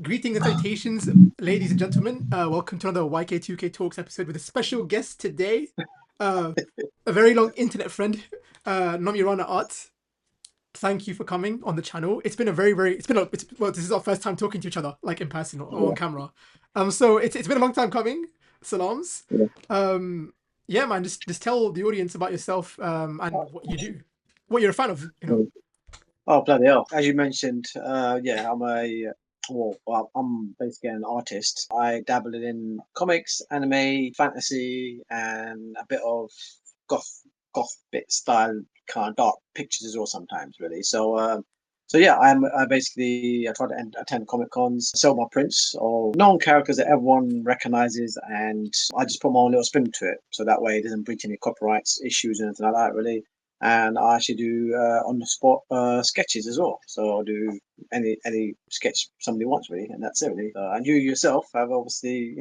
Greetings and salutations, ladies and gentlemen. Welcome to another YK2K Talks episode with a special guest today. Uh, a very long internet friend, Nomirana Art. Thank you for coming on the channel. It's been a very, very, it's been a, it's, well, this is our first time talking to each other, like in person or on Yeah, camera. So it's been a long time coming. Salams. yeah. Um, yeah, man, just tell the audience about yourself, and what you do, what you're a fan of. Mm. Oh, bloody hell. As you mentioned, yeah, I'm basically an artist. I dabble in comics, anime, fantasy, and a bit of goth, goth bit style kind of dark pictures as well sometimes, really. So yeah, I try to attend comic cons, sell my prints of known characters that everyone recognizes, and I just put my own little spin to it, so that way it doesn't breach any copyrights issues or anything like that, really. And I actually do on the spot sketches as well. So I'll do any sketch somebody wants, really, and that's it, really. And you yourself have obviously,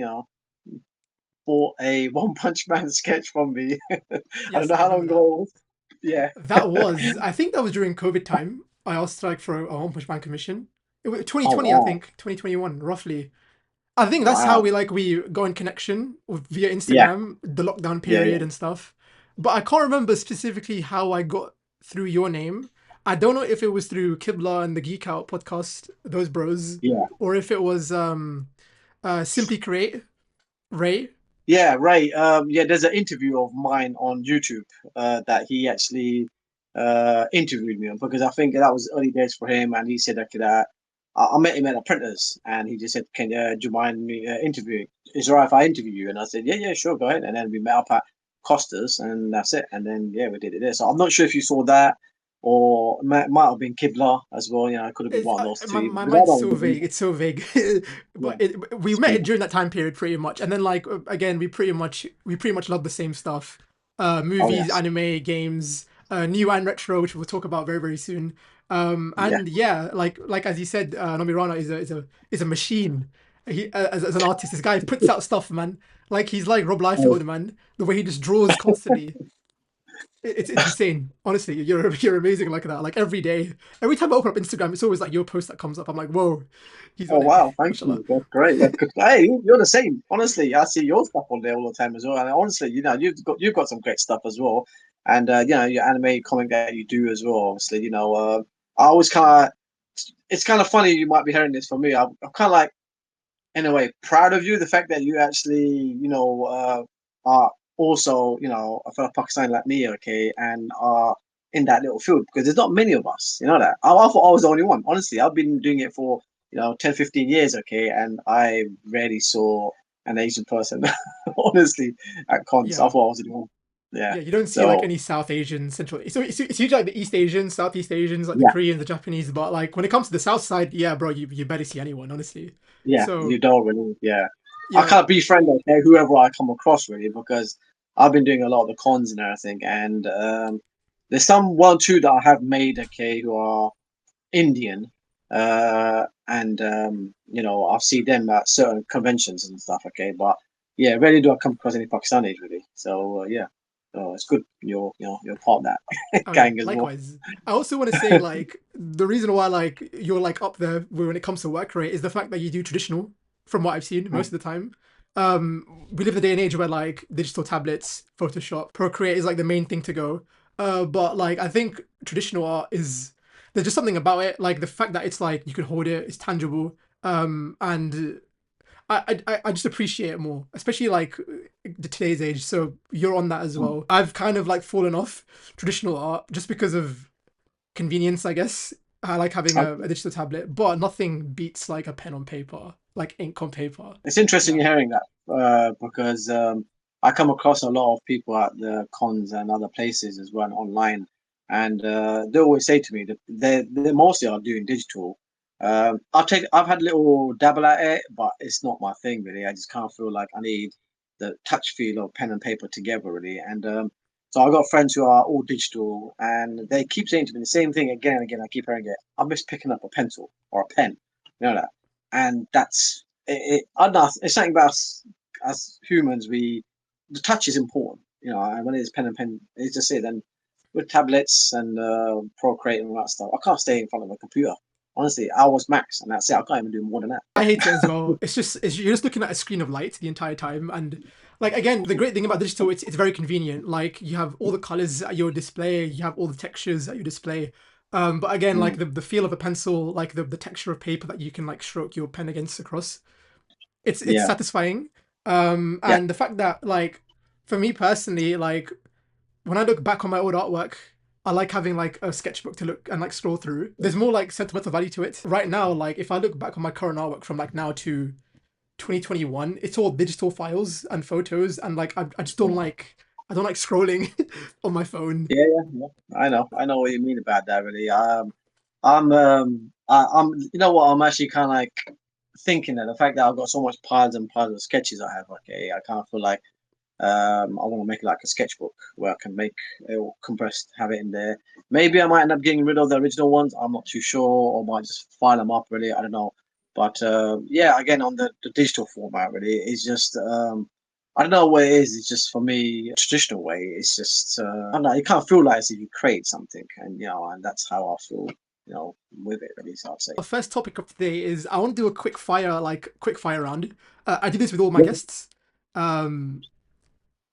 bought a One Punch Man sketch from me. I don't Yes, know I how long remember ago that. it was. Yeah. I think that was during COVID time. I asked like for a One Punch Man commission. It was Oh 2020, I wow, think, 2021, roughly. I think that's how wow. we got in connection via Yeah, Instagram, the lockdown yeah, period and stuff. But I can't remember specifically how I got through your name. I don't know if it was through Kibla and the Geek Out podcast, those bros, yeah, or if it was Simply Create, Ray. yeah. Right. Yeah. There's an interview of mine on YouTube that he actually interviewed me on, because I think that was early days for him, and he said that I met him at a printers, and he just said, "Can do you mind me interviewing? Is it all right if I interview you?" And I said, "Yeah, yeah, sure, go ahead." And then we met up at Costa's, and that's it. And then yeah, we did it there. So I'm not sure if you saw that, or might have been Kibla as well. It could have been It's, one of those my two, my because I mind's don't so really. vague. It's so vague, Yeah, but we it's met crazy. it during that time period pretty much, and then like again we pretty much love the same stuff, Oh movies, yes, anime, games, new and retro, which we'll talk about very very soon. yeah. And yeah, like as you said, Nomirana is a machine. As an artist, this guy puts out stuff, man. Like he's like Rob Oh, Liefeld, man. The way he just draws constantly. It's insane. Honestly, you're amazing like that. Like every day, every time I open up Instagram, it's always like your post that comes up. I'm like, whoa, he's oh on it. wow, thank Mashallah. you. That's great. That's good. Hey, you're the same. Honestly, I see your stuff on there all the time as well. And honestly, you've got some great stuff as well. And your anime comic that you do as well. Obviously, I always kind of. It's kind of funny you might be hearing this from me. I'm kind of like, in a way, proud of you. The fact that you actually, are also, a fellow Pakistani like me, okay, and are in that little field, because there's not many of us, that. I thought I was the only one. Honestly, I've been doing it for, 10, 15 years, okay, and I rarely saw an Asian person, honestly, at cons. I Yeah, thought I was the only one. Yeah. yeah. You don't see like So, any South Asian, Central. So it's usually like the East Asians, Southeast Asians, like the yeah, Koreans, the Japanese. But like when it comes to the South side, yeah, bro, you better see anyone, honestly. yeah, So you don't really, yeah. I yeah, can't befriend okay, whoever I come across, really, because I've been doing a lot of the cons and everything, and there's some one two that I have made, okay, who are Indian, and I've seen them at certain conventions and stuff, okay, but yeah, rarely do I come across any Pakistanis, really. So yeah, so it's good you're part of that oh yeah, gang as well. likewise. I also want to say like the reason why like you're like up there when it comes to work rate is the fact that you do traditional. From what I've seen most of the time, we live in a day and age where like digital tablets, Photoshop, Procreate is like the main thing to go. But like I think traditional art is there's just something about it, like the fact that it's like you can hold it, it's tangible, and I just appreciate it more, especially like today's age. So you're on that as Mm. well. I've kind of like fallen off traditional art just because of convenience, I guess. I like having a Okay. digital tablet, but nothing beats like a pen on paper, like ink on paper. It's interesting Yeah, hearing that, because I come across a lot of people at the cons and other places as well online, and they always say to me that they mostly are doing digital. I've had a little dabble at it, but it's not my thing, really. I just can't feel like I need the touch feel of pen and paper together, really. And so I've got friends who are all digital, and they keep saying to me the same thing again and again. I keep hearing it. I miss picking up a pencil or a pen, that, and I don't know, it's something about us as humans. The touch is important, and when it's pen and pen, it's just it. And with tablets and Procreate and all that stuff, I can't stay in front of a computer, honestly hours max, and that's it. I can't even do more than that. I hate it as well. You're just looking at a screen of light the entire time, and like again, the great thing about digital, it's very convenient. Like you have all the colors at your display, you have all the textures at your display. But again, like Mm, the feel of a pencil, like the texture of paper that you can like stroke your pen against across, it's yeah, satisfying. yeah, And the fact that like for me personally, like when I look back on my old artwork, I like having like a sketchbook to look and like scroll through. There's more like sentimental value to it. Right now, like if I look back on my current artwork from like now to 2021, it's all digital files and photos, and like I just don't yeah, like I don't like scrolling on my phone. yeah. I know what you mean about that. Really, I'm, you know what? I'm actually kind of like thinking that the fact that I've got so much piles and piles of sketches I have. Okay, I kind of feel like I want to make like a sketchbook where I can make it all compressed, have it in there. Maybe I might end up getting rid of the original ones. I'm not too sure, or might just file them up. Really, I don't know. But yeah, again on the digital format, really, it's just I don't know what it is. It's just for me, a traditional way. It's just I don't know. You can't feel like as if you create something, and and that's how I feel. With it, really. So I'd say. The first topic of today is I want to do a quick fire round. I do this with all my Yeah. guests. Um,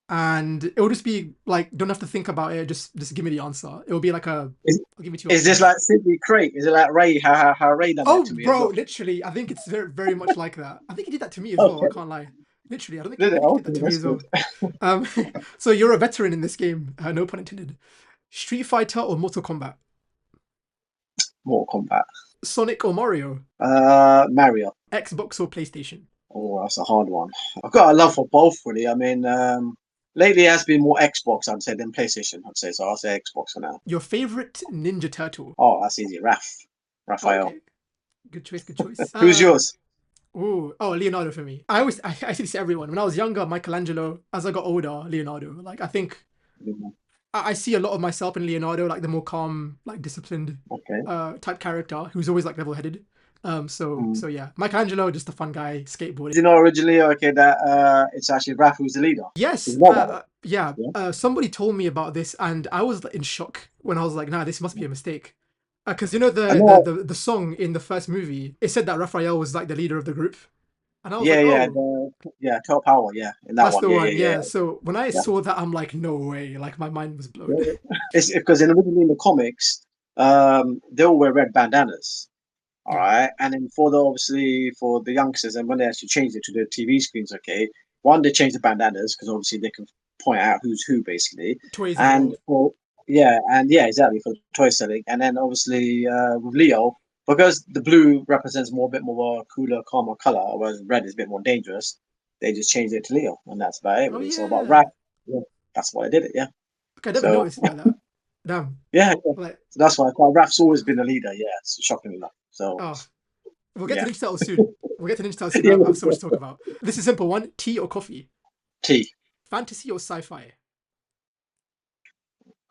and it will just be like don't have to think about it, just give me the answer. It will be like a Is, I'll give you two is this options. like simply create? Is it like Ray? How Ray done that Oh to me as bro, well? literally I think it's very much like that. I think he did that to me as well, I Okay. can't lie. Literally Did I it? think he did Okay, that to me that's as good. well. um so you're a veteran in this game, no pun intended. Street Fighter or Mortal Kombat? Mortal Kombat. Sonic or Mario? Mario. Xbox or PlayStation? Oh, that's a hard one. I've got a love for both, really. I mean, lately it has been more Xbox, I'd say, than PlayStation. I'd say so. I'll say Xbox for now. Your favorite Ninja Turtle? Oh, that's easy. Raphael. Okay, good choice, good choice. Who's yours? Leonardo for me. I see this to everyone. When I was younger, Michelangelo. As I got older, Leonardo. Like I think Mhm. I see a lot of myself in Leonardo, like the more calm, like disciplined Okay. type character who's always like level headed. Mm. So yeah, Michelangelo just a fun guy Did skateboarding. you know originally, okay, that it's actually Raph who's the leader? Did Yes, you know that? yeah. Yeah. Somebody told me about this, and I was in shock when I was like, "Nah, this must be a mistake." Because you know I know. the song in the first movie, it said that Raphael was like the leader of the group, and I was like, Yeah, yeah, "Oh, Top Power, yeah, in that that's one, the yeah, one." yeah, Yeah. So when I yeah. saw that, I'm like, "No way!" Like my mind was Yeah, blown. yeah. It's because originally in the comics, they all wear red bandanas. All Yeah, right, and then for the obviously for the youngsters, and when they actually changed it to the TV screens, okay, one they changed the bandanas because obviously they can point out who's who basically, toys as and well. for yeah, exactly for toy selling, and then obviously with Leo because the blue represents more a bit more cooler, calmer color, whereas red is a bit more dangerous. They just changed it to Leo, and that's about it Oh really. So about Raph, yeah. yeah, that's why I did it. Yeah, Okay, I never so noticed it like that. Damn. yeah. Like, So that's why Raph's always been a leader. Yeah, it's shockingly enough. So oh, we'll get to yeah, Ninja Turtles soon. We'll get to Ninja Turtles soon. yeah. I have so much to talk about. This is simple one: tea or coffee? T. Fantasy or sci-fi?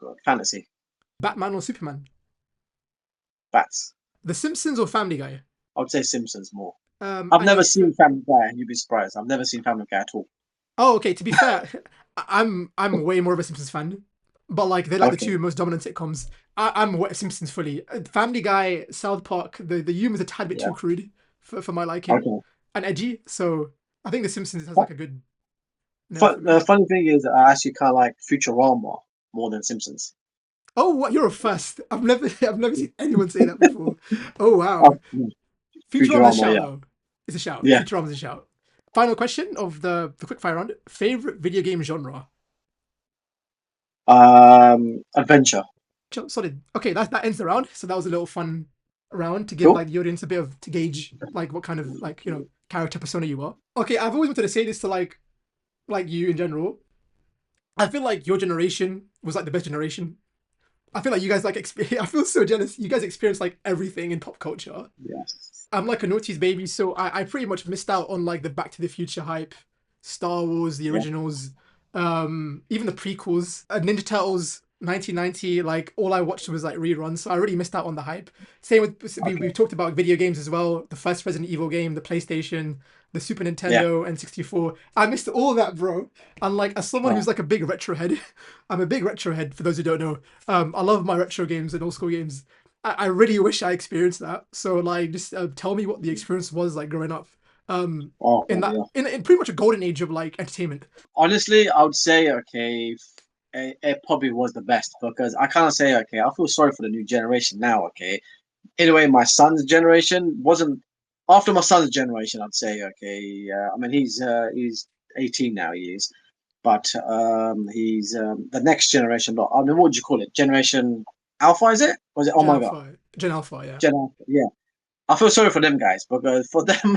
God, fantasy. Batman or Superman? Bats. The Simpsons or Family Guy? I would say Simpsons more. I've And never your seen Family Guy, and you'd be surprised. I've never seen Family Guy at all. oh, okay. To be fair, I'm way more of a Simpsons fan, but like they're like the Okay, two most dominant sitcoms. I'm Simpsons fully. Family Guy, South Park. The humor's a tad bit yeah. too crude for my liking Okay. and edgy. So I think The Simpsons has like a good nail for me. The funny thing is, I actually kind of like Futurama more than Simpsons. Oh, what? You're a first. I've never seen anyone say that before. Oh wow. Oh, yeah. Futurama's a Futurama, shout yeah, though. It's a shout. yeah. Futurama's a shout. Final question of the quickfire round. Favorite video game genre? Adventure. Solid. Okay, that ends the round. So that was a little fun round to give Cool. like the audience a bit of to gauge like what kind of like character persona you are. Okay, I've always wanted to say this to like you in general. I feel like your generation was like the best generation. I feel like you guys like I feel so jealous. You guys experienced like everything in pop culture. Yes. I'm like a noughties baby, so I pretty much missed out on like the Back to the Future hype, Star Wars, the Yeah. originals, even the prequels, Ninja Turtles 1990. Like all I watched was like reruns, so I really missed out on the hype. Same with Okay. we've talked about video games as well. The first Resident Evil game, the PlayStation, the Super Yeah. Nintendo, N64. I missed all that, bro. And like as someone who's Oh, like a big retro head, I'm a big retro head. For those who don't know, I love my retro games and old school games. I really wish I experienced that. So like, just tell me what the experience was like growing up. Um, Oh, in that yeah. in pretty much a golden age of like entertainment. Honestly, I would say okay, it probably was the best because I kind of say okay, I feel sorry for the new generation now. Okay, in a way, my son's generation wasn't. After my son's generation, I'd say okay. I mean, he's 18 now. He is, but he's the next generation. But I mean, what would you call it? Generation Alpha, is it? Was it? Oh Gen my God, Alpha, Gen Alpha, yeah. Gen Alpha. Yeah, I feel sorry for them guys because for them,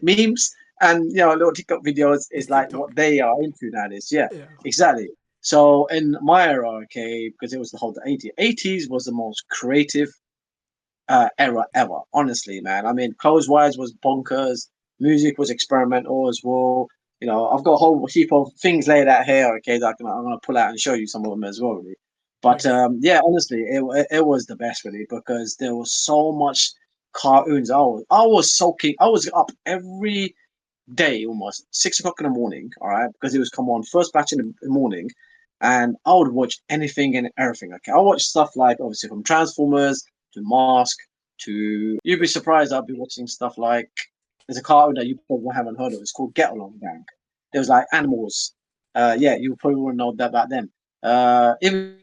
memes and little TikTok videos It's is like what TikTok. they are into nowadays. Yeah, Yeah, exactly. So in my era, okay, because it was the whole the 80s was the most creative era ever. Honestly, man. I mean, clothes wise was bonkers. Music was experimental as well. I've got a whole heap of things laid out here. Okay, that I'm gonna pull out and show you some of them as well. Really. But nice. yeah, honestly, it was the best really because there was so much cartoons. I was soaking. I was up every day almost 6 o'clock in the morning. All right, because it was come on first batch in the morning, and I would watch anything and everything. Okay, I watched stuff like obviously from Transformers to Mask to you'd be surprised I'd be watching stuff like there's a cartoon that you probably haven't heard of. It's called Get Along Gang. There was like animals. Yeah, you probably wouldn't know that about them. Even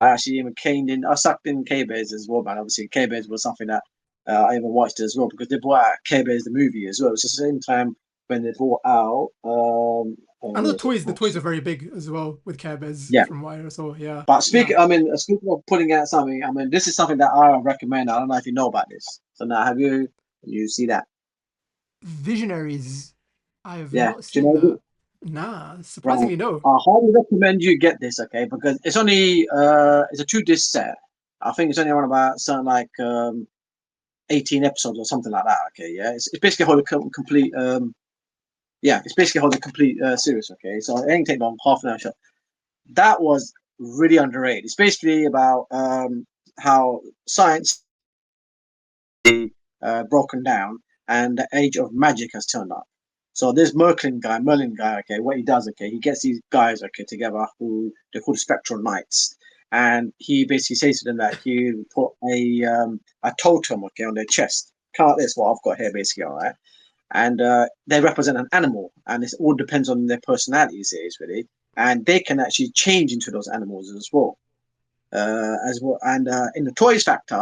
I actually even caned in. I sucked in K-Bears as well, man. Obviously, K-Bears was something that I even watched as well because they brought out K-Bears the movie as well. It was the same time when they brought out I know what was it? the toys are very big as well with Care Bears Yeah. from what I saw. Yeah, But yeah. speaking of putting out something, I mean, this is something that I recommend. I don't know if you know about this. So now, have you see that? Visionaries. I have Yeah. not Do you seen know? that. Nah, Right. surprisingly no. I highly recommend you get this, okay? Because it's a 2 disc set. I think it's only around about something like 18 episodes or something like that. Okay, yeah, it's basically hold a complete yeah, it's basically hold a complete series. Okay, so it ain't take long, half an hour show. That was really underrated. It's basically about how science broken down and the age of magic has turned up. So this Merlin guy, okay, what he does, okay, he gets these guys, okay, together who they're called Spectral Knights, and he basically says to them that he put a totem, okay, on their chest. Kind of like this, what I've got here, basically, all right. And they represent an animal, and it all depends on their personalities, it is really, and they can actually change into those animals as well. And in the toys factor,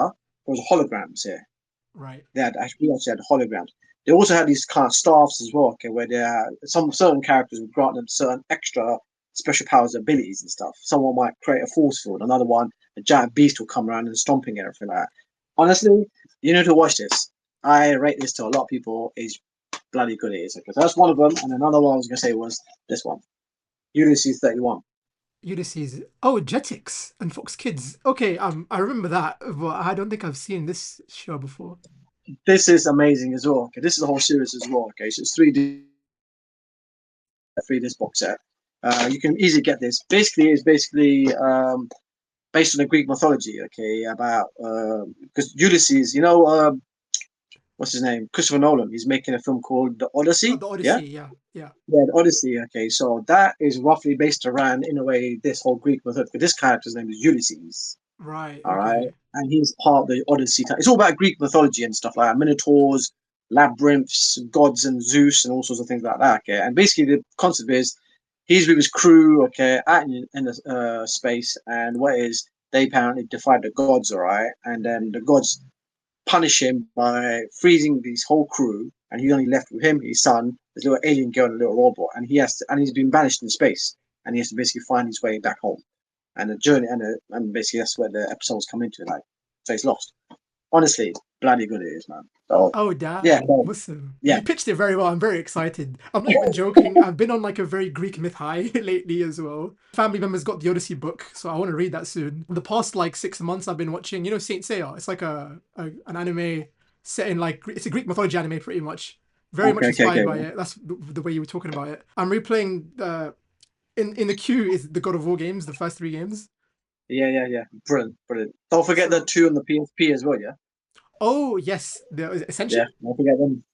there was holograms here. Right. They had actually also had holograms. They also had these kind of staffs as well, okay, where some certain characters would grant them certain extra special powers, abilities, and stuff. Someone might create a force field, another one, a giant beast will come around and stomping everything like that. Honestly, you need to watch this. I rate this to a lot of people. Is bloody good it is. Okay, so that's one of them, and another one I was gonna say was this one, Ulysses 31. Ulysses. Oh, Jetix and Fox Kids. Okay, I remember that, but I don't think I've seen this show before. This is amazing as well. Okay, this is a whole series as well. Okay, so it's 3D box set. You can easily get this. Basically, it's basically based on the Greek mythology. Okay, about because Ulysses, what's his name, Christopher Nolan. He's making a film called The Oh, Odyssey. the Yeah, Odyssey. Yeah, yeah. yeah, The Odyssey. Okay, so that is roughly based around in a way this whole Greek mythology. This character's name is Ulysses. Right. All right, Okay. and he's part of the Odyssey. It's all about Greek mythology and stuff like that. Minotaurs, labyrinths, gods, and Zeus, and all sorts of things like that. Okay, and basically the concept is he's with his crew. Okay, out in the space, and what is they apparently defied the gods. All right, and then the gods punish him by freezing his whole crew, and he's only left with him, his son, his little alien girl, and a little robot, and he's been banished in space, and he has to basically find his way back home and the journey and basically that's where the episodes come into like so it's lost honestly bloody good it is man so Oh, yeah damn. so, Awesome. yeah You pitched it very well. I'm very excited. I'm not even joking. I've been on like a very Greek myth high lately as well. Family members got the Odyssey book, so I want to read that soon. The past like 6 months, I've been watching, Saint Seiya. It's like an anime set in like it's a Greek mythology anime, pretty much. Very okay much okay inspired okay by it. That's the way you were talking about it. I'm replaying in the queue is the God of War games, the first three games. yeah brilliant don't forget the So, two on the PSP as well oh yes, the yeah Ascension. don't forget them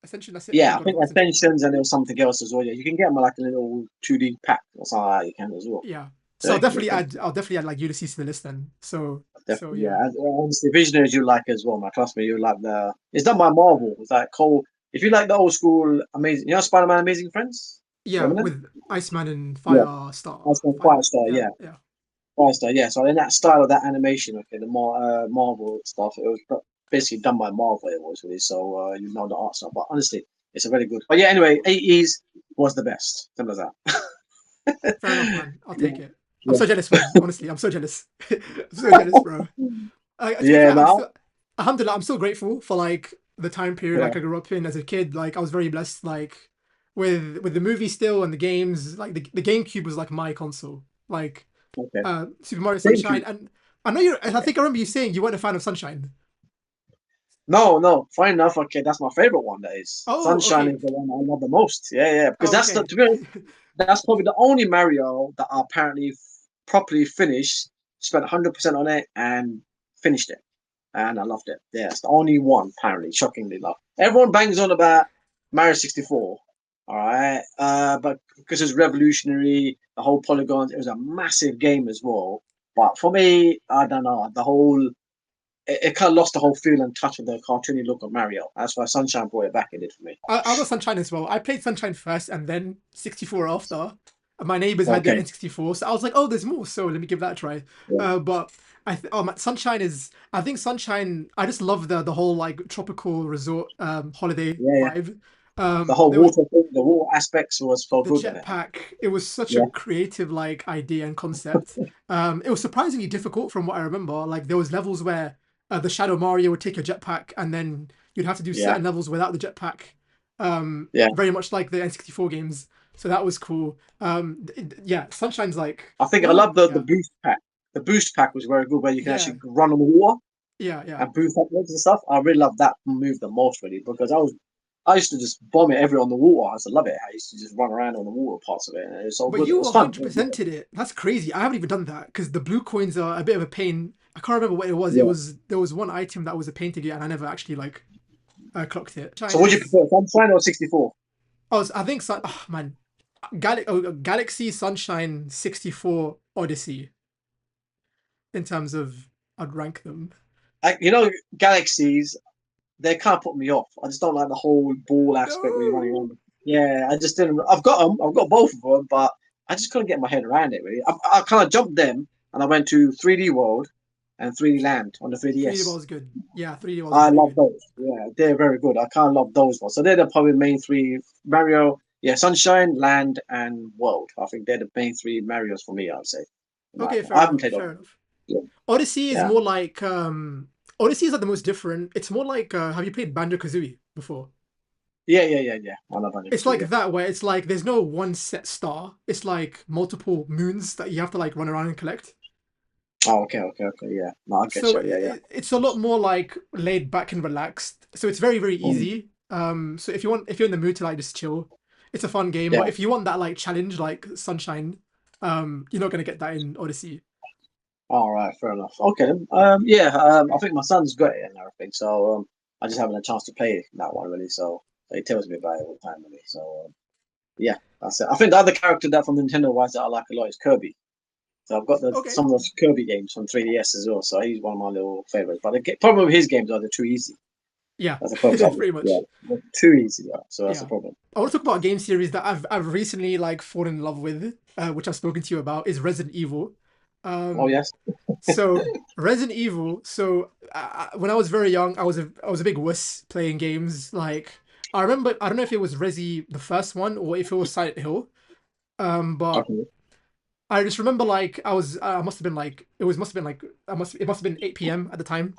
Ascension. That's it. Yeah, yeah I God of think War Ascension. Ascensions and there was something else as well you can get them like a little 2D pack or something like that you can as well Yeah. So I'll definitely add like Ulysses to the list then. So Definitely, yeah. yeah. And honestly, Visionaries you like as well, man. Trust me, you like the. It's done by Marvel. It's like Cole. If you like the old school, amazing, Spider-Man, Amazing Friends, Yeah, Remnant. with Iceman and Yeah, Firestar. that's from Fire, Firestar. yeah, Yeah, yeah. Firestar. Yeah. So in that style of that animation, okay, the more Marvel stuff, it was basically done by Marvel. It was really. So you know the art stuff, but honestly, it's a very good. But yeah, anyway, 80s was the best. Simple as that. Fair enough, man. I'll Yeah. take it. I'm Yeah. so jealous, man. Honestly, I'm so jealous. I'm so jealous, bro. To be Yeah. fair, Now. alhamdulillah, I'm still grateful for like the time period Yeah. like I grew up in as a kid. Like I was very blessed, like with the movie still and the games. Like the GameCube was like my console. Like Okay. Super Mario Thank Sunshine, you. and I know you. I Okay. think I remember you saying you weren't a fan of Sunshine. No, no. Fine enough. Okay, that's my favorite one. That is Oh, Sunshine okay. is the one I love the most. Yeah, yeah. Because Oh, that's the okay. to be honest, that's probably the only Mario that I apparently properly finished. Spent 100% on it and finished it, and I loved it. Yeah, it's the only one apparently. Shockingly loved. Everyone bangs on about Mario 64. All right, but because it's revolutionary, the whole polygons, it was a massive game as well. But for me, I don't know the whole it kind of lost the whole feel and touch of the cartoony look of Mario. That's why Sunshine brought it back. It did for me. I'll go Sunshine as well. I played Sunshine first and then 64 after. And my neighbors had the Okay. N64, so I was like, oh, there's more, so let me give that a try. Yeah. But Sunshine is. I think Sunshine. I just love the whole like tropical resort holiday Yeah, yeah. vibe. The whole There was water thing, the water aspects was so the good in it. jetpack. It was such a Yeah. creative like idea and concept. It was surprisingly difficult from what I remember. Like there was levels where the Shadow Mario would take your jetpack, and then you'd have to do Yeah. certain levels without the jetpack. Yeah. Very much like the N64 games. So that was cool. Yeah, Sunshine's like I think I well, love the yeah, boost pack. The boost pack was very good where you can yeah, actually run on the water yeah. and boost upwards and stuff. I really love that move the most really because I used to just bomb it everywhere on the water. I used to love it. I used to just run around on the water parts of it and it was so But good. It you was fun. 100%ed it. That's crazy. I haven't even done that because the blue coins are a bit of a pain. I can't remember what it was. It Yeah. was there was one item that was a pain to get, and I never actually like clocked it. So Sunshine would you is. prefer Sunshine or 64? I think oh, man, Galaxy Sunshine 64 Odyssey in terms of I'd rank them. Galaxies, they can't put me off. I just don't like the whole ball aspect where you're running No. around. Yeah, I just didn't. I've got them. I've got both of them, but I just couldn't get my head around it. Really, I kind of jumped them and I went to 3D World and 3D Land on the 3D 3DS. World is good. Yeah, 3D World is I very love good. those. Yeah, they're very good. I kind of love those ones. So they're the probably main three Mario. Yeah, Sunshine, Land, and World. I think they're the main three Mario's for me. I would say. Okay, I fair haven't enough. played all. Fair enough. Yeah, Odyssey is yeah. more like Odyssey is like the most different. It's more like have you played Banjo Kazooie before? Yeah. I love Banjo It's Kazooie. like Yeah. that where it's like there's no one set star. It's like multiple moons that you have to like run around and collect. Oh, okay. Yeah. No, I get So you. Yeah. it's a lot more like laid back and relaxed. So it's very Mm, easy. So if you're in the mood to like just chill, it's a fun game. yeah. But if you want that like challenge like Sunshine, you're not gonna get that in Odyssey. All right, fair enough. Okay, then. Yeah. I think my son's got it and everything, so I just haven't had a chance to play that one really. So he tells me about it all the time, really. So yeah, that's it. I think the other character that from Nintendo wise that I like a lot is Kirby. So I've got Okay. some of those Kirby games from 3DS as well. So he's one of my little favorites. But the problem with his games are they're too easy. Yeah, That's the problem. pretty Yeah, much. they're too easy. Yeah. So that's the Yeah. problem. I want to talk about a game series that I've recently like fallen in love with, which I've spoken to you about, is Resident Evil. Oh Um, yes. so Resident Evil. So when I was very young, I was a big wuss playing games. Like I remember, I don't know if it was Resi the first one or if it was Silent Hill. But Okay. I just remember like I must have been like must have been like it must have been 8 p.m. at the time.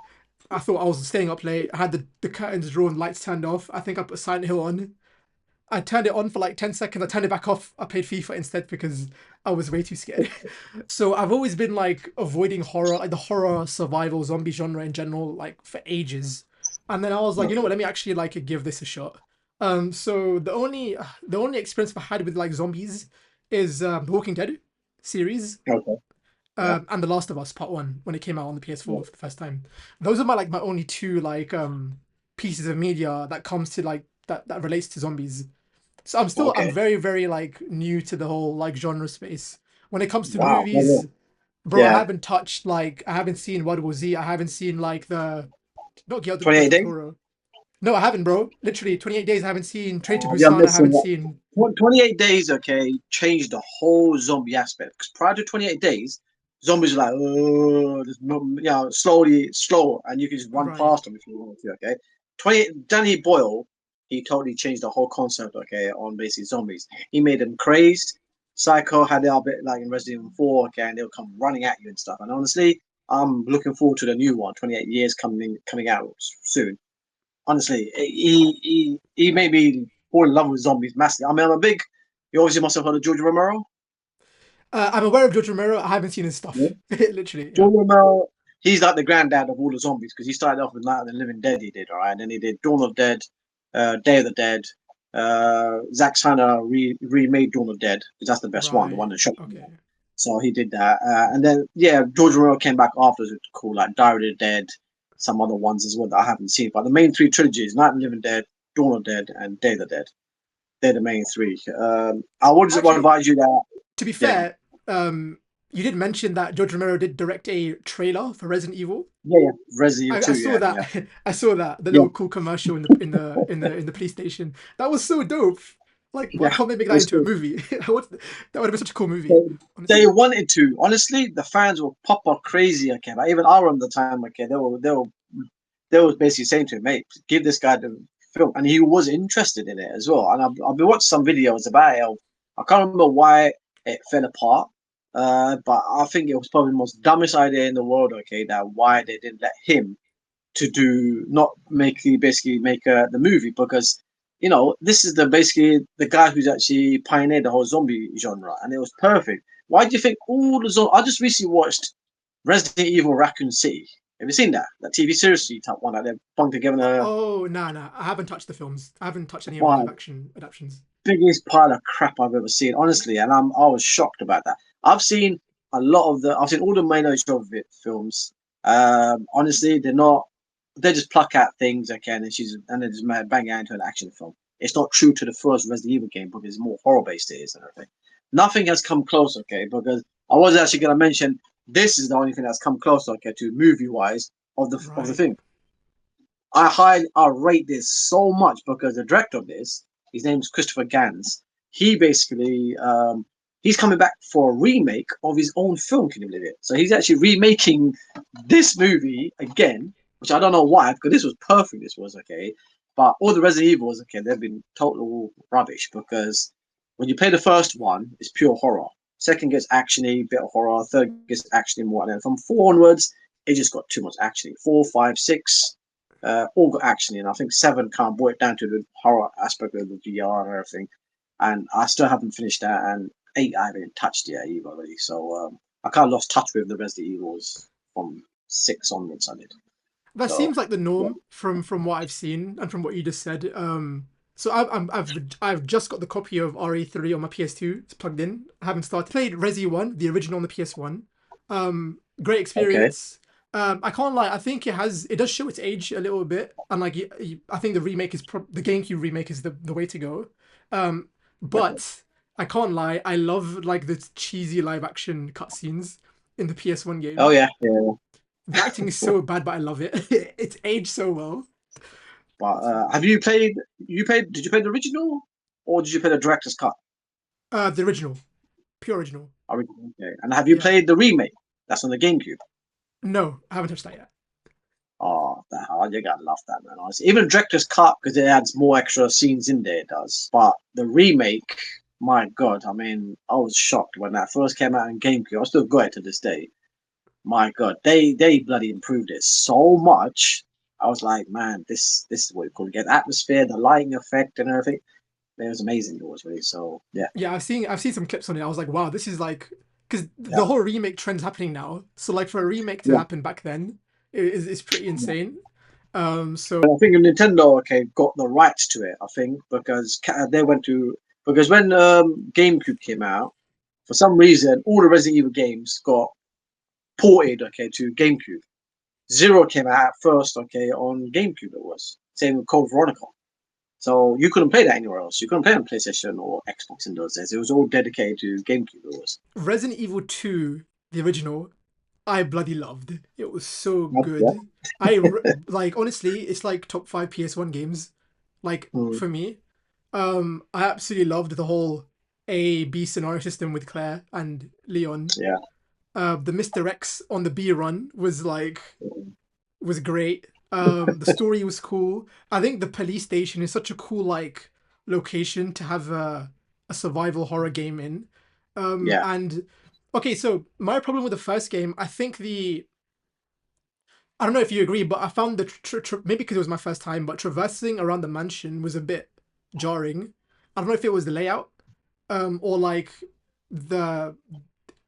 I thought I was staying up late. I had the curtains drawn, lights turned off. I think I put Silent Hill on. I turned it on for like 10 seconds. I turned it back off. I played FIFA instead because I was way too scared. So I've always been like avoiding horror, like the horror survival zombie genre in general, like for ages. And then I was like, you know what, Okay. let me actually like give this a shot. So the only experience I've had with like zombies is the Walking Dead series Okay. Yeah. and The Last of Us Part One when it came out on the PS4 Yeah. for the first time. Those are my only two like pieces of media that comes to like that relates to zombies. So I'm Okay. very, very like new to the whole like genre space. When it comes to Wow. movies, bro, I Yeah. haven't touched like I haven't seen World War Z. I haven't seen like the not Guillermo 28 del days. Toro. No, I haven't, bro. Literally 28 days. I haven't seen Train to You're Busan. I missing haven't that. seen. 28 days, okay, changed the whole zombie aspect. Because prior to 28 days, zombies are like, oh, slowly, slow, and you can just run Right, past them if you want to, okay? 28, Danny Boyle, he totally changed the whole concept, okay, on basically zombies. He made them crazed. Psycho had it a bit like in Resident Evil 4, okay, and they'll come running at you and stuff. And honestly, I'm looking forward to the new one, 28 years coming out soon. Honestly, he made me fall in love with zombies massively. I mean, I'm a big. You obviously must have heard of George Romero. I'm aware of George Romero. I haven't seen his Yeah. stuff. Literally, yeah. George Romero, he's like the granddad of all the zombies because he started off with Night of the Living Dead. He did, all right, and then he did Dawn of the Dead, Day of the Dead. Zack Snyder remade Dawn of the Dead because that's the best one, the one Right. that shot. Okay. So he did that, and then yeah, George Romero came back afterwards with cool like Diary of the Dead, some other ones as well that I haven't seen. But the main three trilogies: Night of the Living Dead, Dawn of the Dead, and Day of the Dead. They're the main three. I would Actually, advise you that. to be Yeah, fair, you did mention that George Romero did direct a trailer for Resident Evil. yeah. Resident Evil I 2, saw yeah, yeah, that. I saw that the yeah, little cool commercial in the police station. That was so dope. Like, why yeah. can't they make It that was into a cool. movie? That would have been such a cool movie, They, honestly. they wanted to. Honestly, the fans were proper crazy. Okay, but even I remember the time. Okay, they were basically saying to him, "Mate, give this guy the film," and he was interested in it as well. And I've been watching some videos about it. I can't remember why it fell apart, but I think it was probably the most dumbest idea in the world. Okay, that why they didn't let him to do not make basically make the movie because this is the basically the guy who's actually pioneered the whole zombie genre and it was perfect. Why do you think all the I just recently watched Resident Evil Raccoon City. Have you seen that TV series type one that they've bunged together in a Oh, nah, nah. I haven't touched the films. I haven't touched any of the live wow, action adaptations. biggest pile of crap I've ever seen, honestly, and I was shocked about that. I've seen all the main of it films. Honestly, they just pluck out things they can and they just bang it into an action film. It's not true to the first Resident Evil game because it's more horror based it is and everything. Nothing has come close, okay, because I was actually gonna mention this is the only thing that's come close, okay, to movie wise of the Right. thing. I rate this so much because the director of this, his name's Christopher Gans. He basically he's coming back for a remake of his own film. Can you believe it? So he's actually remaking this movie again, which I don't know why because this was perfect. This was okay, but all the Resident Evils okay, they've been total rubbish because when you play the first one, it's pure horror. Second gets actiony, bit of horror. Third gets actiony more. And then from four onwards, it just got too much actiony. Four, five, six all got action in. I think seven can't boil it down to the horror aspect of the VR and everything. And I still haven't finished that. And eight, I haven't touched yet either, really. So I kind of lost touch with the Resident Evils from six onwards. I did. That So seems like the yeah, norm from what I've seen and from what you just said. So I've just got the copy of RE3 on my PS2. It's plugged in. I haven't started. Played Resi 1, the original on the PS1. Great okay. experience. I can't lie. I think it does show its age a little bit, and like I think the remake is the GameCube remake is the way to go. Um, but I can't lie. I love like the cheesy live action cutscenes in the PS1 Oh game. yeah, yeah. The acting is so bad, but I love it. It's aged so well. But It's so have good. you played? You played? Did you play the original, or did you play the director's cut? The original, pure original. Original. Okay. And have you Yeah. played the remake? That's on the GameCube. No, I haven't touched that yet. Oh, you gotta love that, man. Honestly, even director's cut because it adds more extra scenes in there. It does, but the remake, my god! I mean, I was shocked when that first came out in GameCube. I still got it to this day. My god, they bloody improved it so much. I was like, man, this is what you call get atmosphere, the lighting effect, and everything. It was amazing. It was really so. Yeah, Yeah, I've seen some clips on it. I was like, wow, this is like because yeah, the whole remake trend's happening now. So like for a remake to yeah. happen back then is pretty Yeah. insane. So And I think Nintendo okay got the rights to it. I think because they went to because when GameCube came out, for some reason all the Resident Evil games got ported okay to GameCube. Zero came out first okay on GameCube. It was same with Code Veronica. So you couldn't play that anywhere else. You couldn't play on PlayStation or Xbox in those days. It was all dedicated to GameCube. It was. Resident Evil 2, the original, I bloody loved. It was so Yeah. good. Like honestly, it's like top 5 PS1 games. Like Mm, for me, I absolutely loved the whole A B scenario system with Claire and Leon. yeah. The Mr. X on the B run was like Mm, was great. The story was cool. I think the police station is such a cool like location to have a survival horror game in. yeah. And okay, so my problem with the first game, I don't know if you agree, but I found maybe because it was my first time, but traversing around the mansion was a bit jarring. I don't know if it was the layout, or like the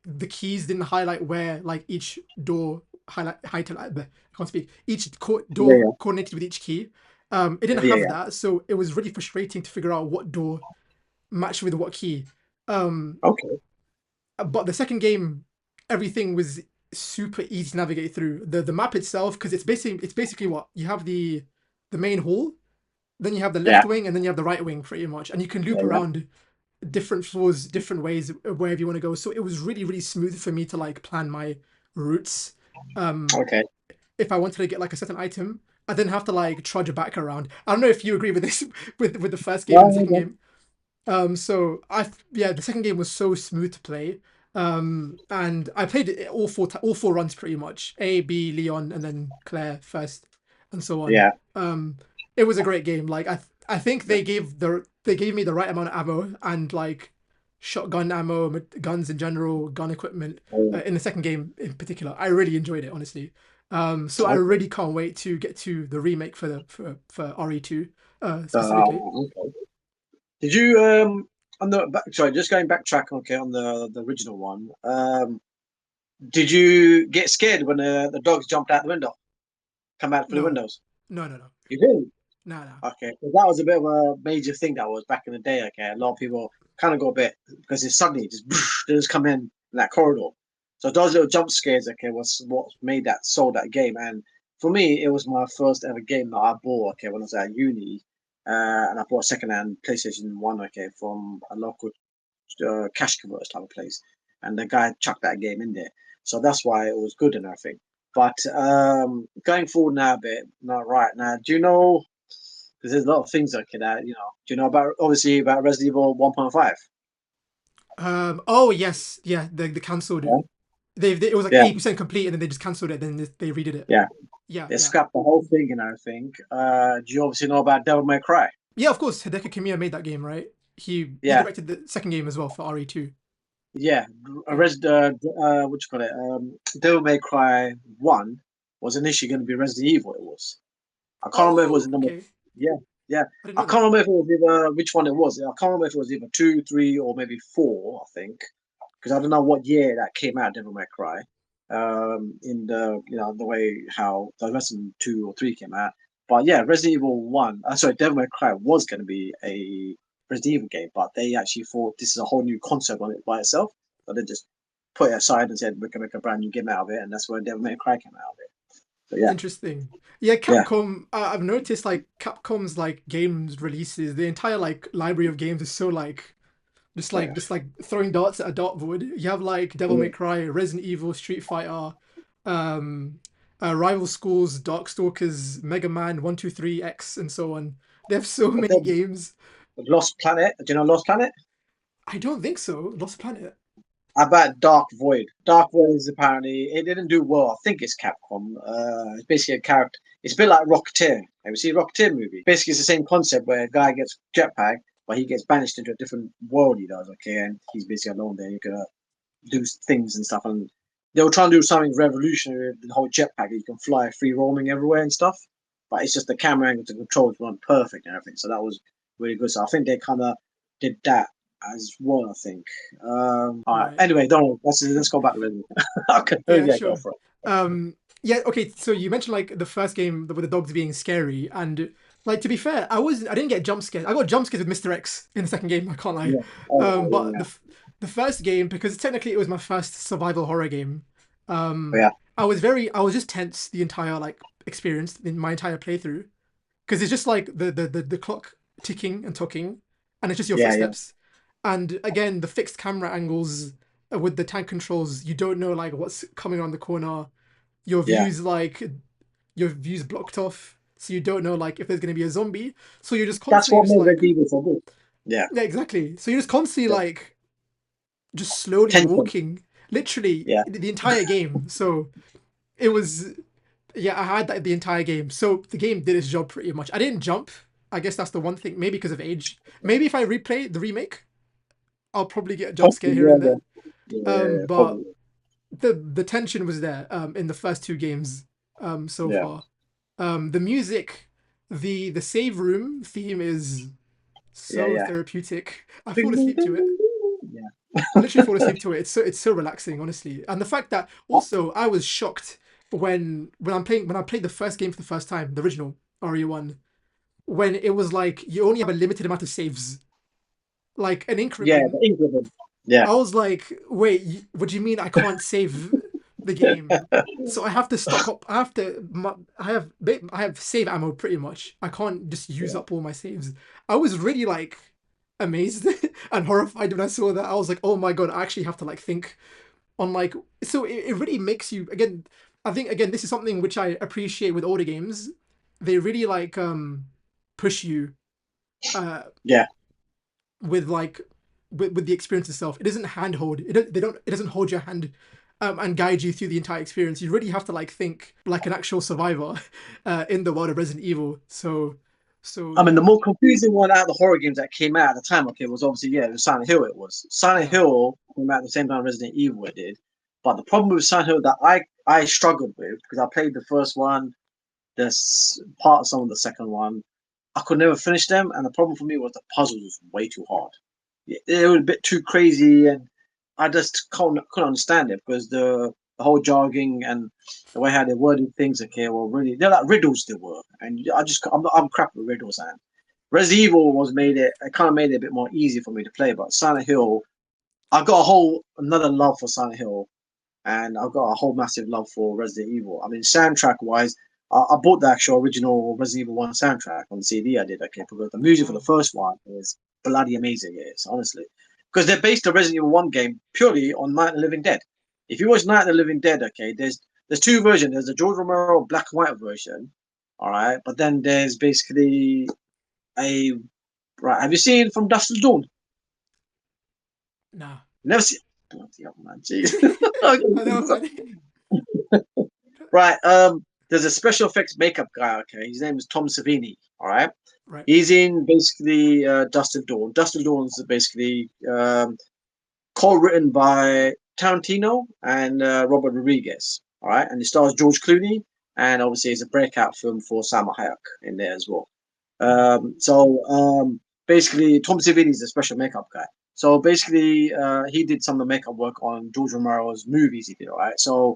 the keys didn't highlight where like each door highlight I can't speak. Each Yeah. door Yeah. coordinated with each key. It didn't Yeah. have Yeah. that, so it was really frustrating to figure out what door matched with what key. Um, Okay. but the second game, everything was super easy to navigate through. The map itself, because it's basically what you have the main hall, then you have the Yeah. left wing, and then you have the right wing pretty much, and you can loop Yeah. Yeah. around different floors, different ways wherever you want to go. So it was really really smooth for me to like plan my routes. Um, Okay. if I wanted to get like a certain item, I didn't have to like trudge back around. I don't know if you agree with this with the first game and the No, second no, game. So yeah, the second game was so smooth to play. And I played it all four runs pretty much. A, B, Leon, and then Claire first, and so on. yeah. It was a great game. Like I think Yeah. they gave me the right amount of ammo and like shotgun ammo, guns in general, gun equipment. Oh, In the second game in particular, I really enjoyed it honestly. So I okay. really can't wait to get to the remake for RE2 specifically. Okay. Did you on the sorry, just going backtrack, okay, on the original one. Did you get scared when the dogs jumped out the window, come out through the No, windows? no, no, no, You did. no, no. Okay, 'cause that was a bit of a major thing that was back in the day. Okay, a lot of people kind of got a bit because it suddenly just they just come in that corridor. So those little jump scares, okay, was what made that sold that game. And for me, it was my first ever game that I bought. Okay, when I was at uni, and I bought a second-hand PlayStation One. Okay, from a local cash converters type of place, and the guy chucked that game in there. So that's why it was good and everything. But going forward now a bit, not right now. Do you know? Because there's a lot of things that could add. Do you know about obviously about Resident Evil 1.5? Oh yes, yeah. The cancelled. Yeah, It was like yeah, 80% complete, and then they just cancelled it. Then they redid it. yeah. Yeah, They yeah, scrapped the whole thing and everything. Do you obviously know about Devil May Cry? yeah. Of course, Hideki Kamiya made that game, right? He Yeah, directed the second game as well for RE2. yeah. Yeah. What you call it? Devil May Cry 1 was initially going to be Resident Evil. It was. I can't remember if it was Oh, number. okay. Yeah, yeah. I didn't I know can't that. remember if it was either which one it was. I can't remember if it was either two, three, or maybe four. I think because I don't know what year that came out. Devil May Cry. In the way how the Resident 2 or 3 came out. But yeah, Resident Evil 1. Sorry, Devil May Cry was going to be a Resident Evil game, but they actually thought this is a whole new concept on it by itself. So they just put it aside and said we're going to make a brand new game out of it, and that's where Devil May Cry came out of it. So yeah, Interesting. Yeah, yeah, Capcom. I've noticed like Capcom's like games releases, the entire like library of games is so like yeah. just like throwing darts at a dartboard. You have like Devil May Cry, Resident Evil, Street Fighter, um, Rival Schools, Darkstalkers, Mega Man 1, 2, 3, X, and so on. They have so But many then games. Lost Planet. Do you know Lost Planet? I don't think so. Lost Planet. About Dark Void. Dark Void is apparently it didn't do well. I think it's Capcom. It's basically a character. It's a bit like Rocketeer. Have you seen Rocketeer movie? Basically, it's the same concept where a guy gets jetpack, but he gets banished into a different world. He does, okay, and he's basically alone there. You can do things and stuff, and they were trying to do something revolutionary with the whole jetpack. You can fly free roaming everywhere and stuff, but it's just the camera angle to controls weren't perfect and everything. So that was really good. So I think they kind of did that as well. I think. All right. Right. Anyway, don't let's go back to Resident. Okay, Yeah, yeah, go sure. for it. Yeah, okay, so you mentioned like the first game with the dogs being scary, and like to be fair, I didn't get jump scared. I got jump scared with Mr. X in the second game, I can't lie. Yeah. Oh, But yeah, the first game, because technically it was my first survival horror game, yeah. I was just tense the entire like experience in my entire playthrough. Because it's just like the clock ticking and talking, and it's just your Yeah, yeah. footsteps. And again, the fixed camera angles with the tank controls, you don't know like what's coming around the corner. Your Yeah. views like your views blocked off, so you don't know like if there's gonna be a zombie. So you're just That's constantly what just made like Resident Evil so good. Yeah. yeah, exactly. So you're just constantly Yeah. like just slowly Tension. walking, literally Yeah. the entire game. So it was yeah, I had that the entire game. So the game did its job pretty much. I didn't jump. I guess that's the one thing. Maybe because of age. Maybe if I replay the remake, I'll probably get a jump scare Hopefully, here yeah, and yeah. there. Yeah, But probably. the tension was there in the first two games so Yeah. far. The music, the save room theme is Yeah, so yeah. therapeutic. I fall Ding, ding, asleep to ding, it. ding, ding. Yeah. I literally fall asleep to it. It's so relaxing, honestly. And the fact that Oh, also I was shocked when I played the first game for the first time, the original RE1, when it was like you only have a limited amount of saves, like an yeah, increment. the England. Yeah. I was like, wait, what do you mean I can't save the game? So I have to stock up. I have to. I have save ammo pretty much. I can't just use Yeah. up all my saves. I was really like amazed and horrified when I saw that. I was like, oh my god, I actually have to like think on like. So it really makes you again. I think again this is something which I appreciate with older games. They really like push you uh Yeah. with like with the experience itself. It isn't handhold. It doesn't hold your hand and guide you through the entire experience. You really have to like think like an actual survivor in the world of Resident Evil. So I mean, the yeah, more confusing one out of the horror games that came out at the time, okay, was obviously, yeah, it was Silent Hill. It was Silent yeah. Hill came out at the same time Resident Evil it did. But the problem with Silent Hill that I struggled with because I played the first one, this part of some of the second one, I could never finish them, and the problem for me was the puzzles was way too hard. It was a bit too crazy, and I just couldn't understand it because the whole jogging and the way how they worded things, okay, well, really, they're like riddles they were, and I'm crap with riddles, and Resident Evil was made it. It kind of made it a bit more easy for me to play, but Silent Hill, I've got a whole another love for Silent Hill, and I've got a whole massive love for Resident Evil. I mean, soundtrack wise, I bought the actual original Resident Evil 1 soundtrack on CD. I did, okay, because the music for the Wow. first one is bloody amazing. It is, honestly. Because they based the Resident Evil 1 game purely on Night of the Living Dead. If you watch Night of the Living Dead, okay, there's two versions. There's the George Romero black and white version, all right, but then there's basically a right. Have you seen From Dusk Till Dawn? Nah. Never seen. Bloody hell, man, jeez. I know, man. Right. There's a special effects makeup guy. Okay, his name is Tom Savini. All right. Right. He's in basically Dust Till Dawn. Dust Till Dawn is basically co-written by Tarantino and Robert Rodriguez. All right, and it stars George Clooney, and obviously it's a breakout film for Salma Hayek in there as well. Mm. Basically, Tom Savini is a special makeup guy. So basically, he did some of the makeup work on George Romero's movies. He did, all right. So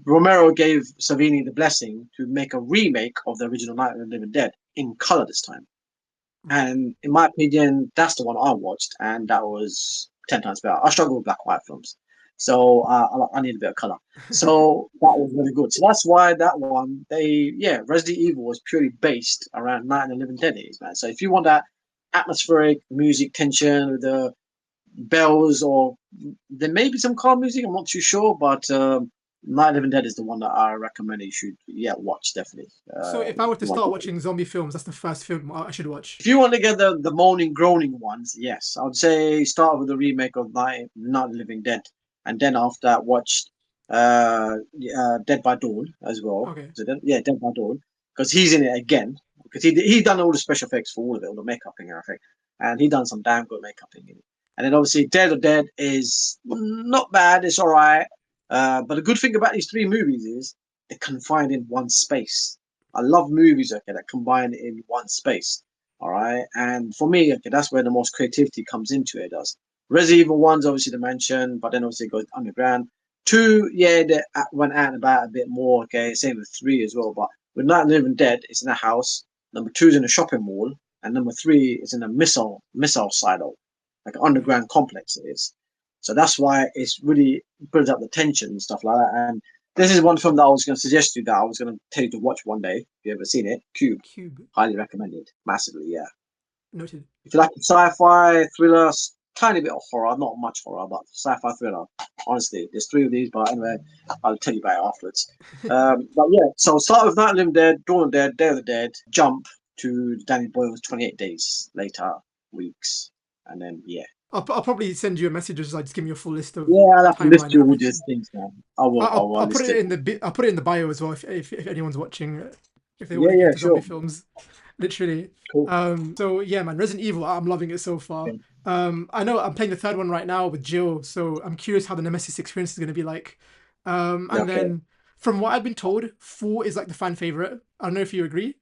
Romero gave Savini the blessing to make a remake of the original Night of the Living Dead in color this time. Right. And in my opinion, that's the one I watched, and that was 10 times better. I struggle with black and white films, so I need a bit of color. So that was really good. So that's why that one, yeah, Resident Evil was purely based around Night of the Living Dead days, man. So if you want that atmospheric music tension with the bells, or there may be some calm music, I'm not too sure, but Night of the Living Dead is the one that I recommend you should, yeah, watch definitely. So if I were If to you want start watching zombie films, that's the first film I should watch. If you want to get the moaning, groaning ones, yes, I would say start with the remake of Night of the Living Dead, and then after that, watch Dead by Dawn as well. Okay. Is it yeah, Dead by Dawn, because he's in it again. Because he done all the special effects for all of it, all the makeup and everything, and he done some damn good makeup in it. And then obviously Dead or Dead is not bad. It's all right. But the good thing about these three movies is they're confined in one space. I love movies, okay, that combine in one space. All right. And for me, okay, that's where the most creativity comes into it. Does Resident Evil 1's obviously the mansion, but then obviously it goes underground. Two, yeah, they went out and about a bit more. Okay. Same with three as well. But with Night of the Living Dead, it's in a house. Number two is in a shopping mall. And number three is in a missile silo, like an Okay. underground complex it is. So that's why it's really builds up the tension and stuff like that. And this is one film that I was going to suggest to you that I was going to tell you to watch one day. If you ever seen it, Cube. Cube. Highly recommended. Massively, yeah. Noted. If you like sci-fi thriller, tiny bit of horror, not much horror, but sci-fi thriller. Honestly, there's 3 of these, but anyway, I'll tell you about it afterwards. But yeah, so start with Night of the Living Dead, Dawn of the Dead, Day of the Dead, jump to Danny Boyle's 28 days later, weeks, and then yeah. I'll probably send you a message just give me a full list of Yeah, I'll have to timeline list and you all these everything. things, man. I will I'll put list it it. in I'll put it in the bio as well if anyone's watching, if they want Yeah, to get yeah, into zombie sure. films, literally. Cool. So yeah, man, Resident Evil, I'm loving it so far. Okay. I know I'm playing the third one right now with Jill, so I'm curious how the Nemesis experience is going to be like. Yeah, And okay. then from what I've been told, 4 is like the fan favorite. I don't know if you agree.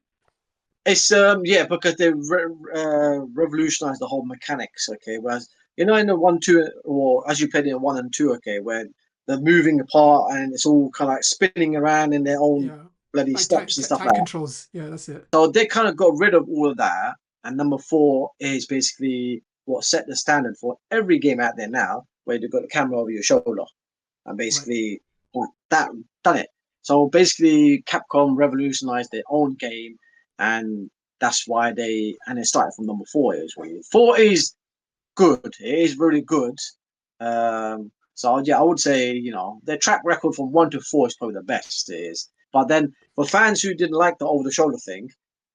It's yeah, because they revolutionized the whole mechanics. Okay, whereas in the 1, 2, or as you played in 1 and 2, okay, where they're moving apart and it's all kind of like spinning around in their own Yeah, bloody like steps and stuff tank like that. controls. Yeah, that's it. So they kind of got rid of all of that. And number 4 is basically what set the standard for every game out there now, where you've got the camera over your shoulder and Right. basically that done it. So basically, Capcom revolutionized their own game, and that's why it started from number 4. Is really 4 is good. It is really good. So yeah, I would say their track record from 1 to 4 is probably the best. It is, but then for fans who didn't like the over the shoulder thing,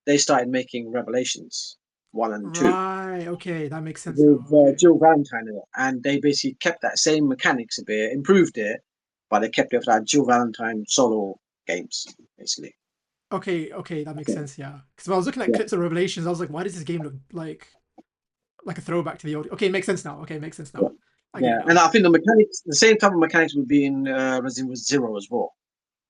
they started making Revelations 1 and 2 Right. Okay, that makes sense with now. Okay. Jill Valentine in it, and they basically kept that same mechanics a bit, improved it, but they kept it for that Jill Valentine solo games, basically. Okay, that makes Okay. sense. Yeah, because when I was looking at Yeah, clips of Revelations, I was like, why does this game look like a throwback to the old? Okay, it makes sense now. Okay, it makes sense yeah, now. I get it yeah. And now. I think the same type of mechanics would be in Resident Evil Zero as well.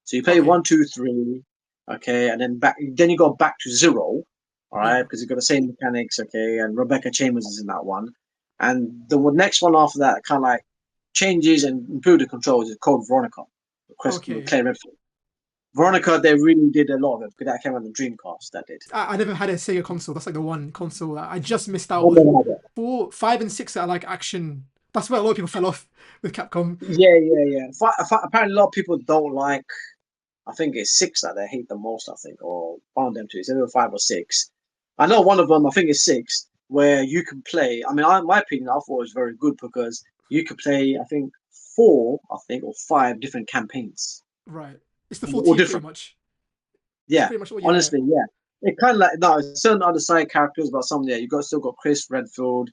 So you play Okay. 1, 2, 3, okay, and then you go back to zero, all right, Yeah. because you've got the same mechanics, okay, and Rebecca Chambers is in that one, and the next one after that kind of like changes and improve the controls is called Veronica, with Okay. Claire Redfield. Right. Veronica, they really did a lot of it because that came on the Dreamcast. That did. I never had a Sega console. That's like the one console that I just missed out I never on. had it. 4, 5, and 6 are like action. That's where a lot of people fell off with Capcom. Yeah, yeah, yeah. Apparently, a lot of people don't like. I think it's 6 that they hate the most. I think, or one of them two. It's either 5 or 6. I know one of them. I think it's 6, where you can play. I mean, in my opinion, I thought it was very good because you could play. I think 4, I think, or 5 different campaigns, Right. It's the full all team pretty different. much. It's Yeah, pretty much all. Yeah. honestly, yeah. It kind of like no, certain other side characters, but some, yeah, you got still got Chris Redfield,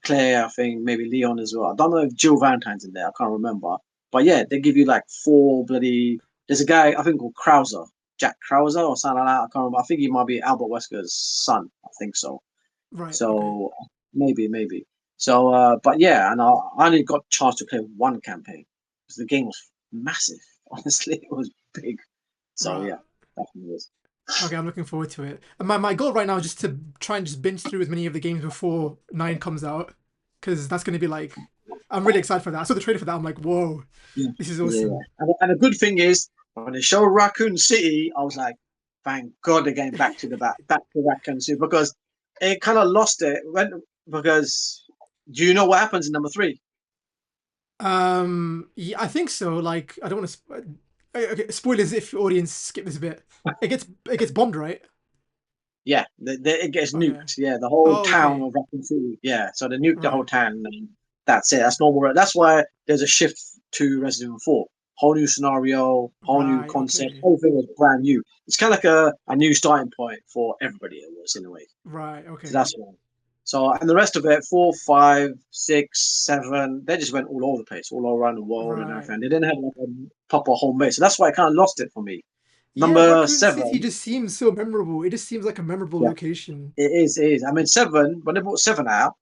Claire, I think maybe Leon as well. I don't know if Jill Valentine's in there. I can't remember. But yeah, they give you like 4 bloody. There's a guy I think called Krauser, Jack Krauser or something like that. I can't remember. I think he might be Albert Wesker's son. I think so. Right. Okay. So maybe. So, but yeah, and I only got a chance to play one campaign because the game was massive. Honestly, it was big. So Right. yeah, definitely is. Okay, I'm looking forward to it. And my goal right now is just to try and just binge through as many of the games before 9 comes out, because that's gonna be like, I'm really excited for that. I saw the trailer for that. I'm like, whoa, Yeah, this is yeah, yeah. awesome. And a good thing is when they show Raccoon City, I was like, thank God they're getting back to Raccoon City because it kind of lost it because do you know what happens in number 3? Yeah, I think so. Like, I don't want to. Okay, spoilers if audience skip this bit. It gets bombed, right? Yeah, it gets Okay. nuked. Yeah, the whole Oh, town okay. of Raccoon City. Yeah, so they nuked the whole Right. town. And that's it. That's normal. That's why there's a shift to Resident Evil 4. Whole new scenario, whole new Right. concept. Okay. Everything was brand new. It's kind of like a new starting point for everybody. It was in a way. Right. So Okay. that's one. So and the rest of it, 4, 5, 6, 7, they just went all over the place, all around the world and Right. everything. They didn't have like a proper home base. So that's why I kind of lost it for me. Yeah, Number Raccoon City 7, just seems so memorable. It just seems like a memorable yeah, location. it is. It is. I mean, 7 when they brought 7 out,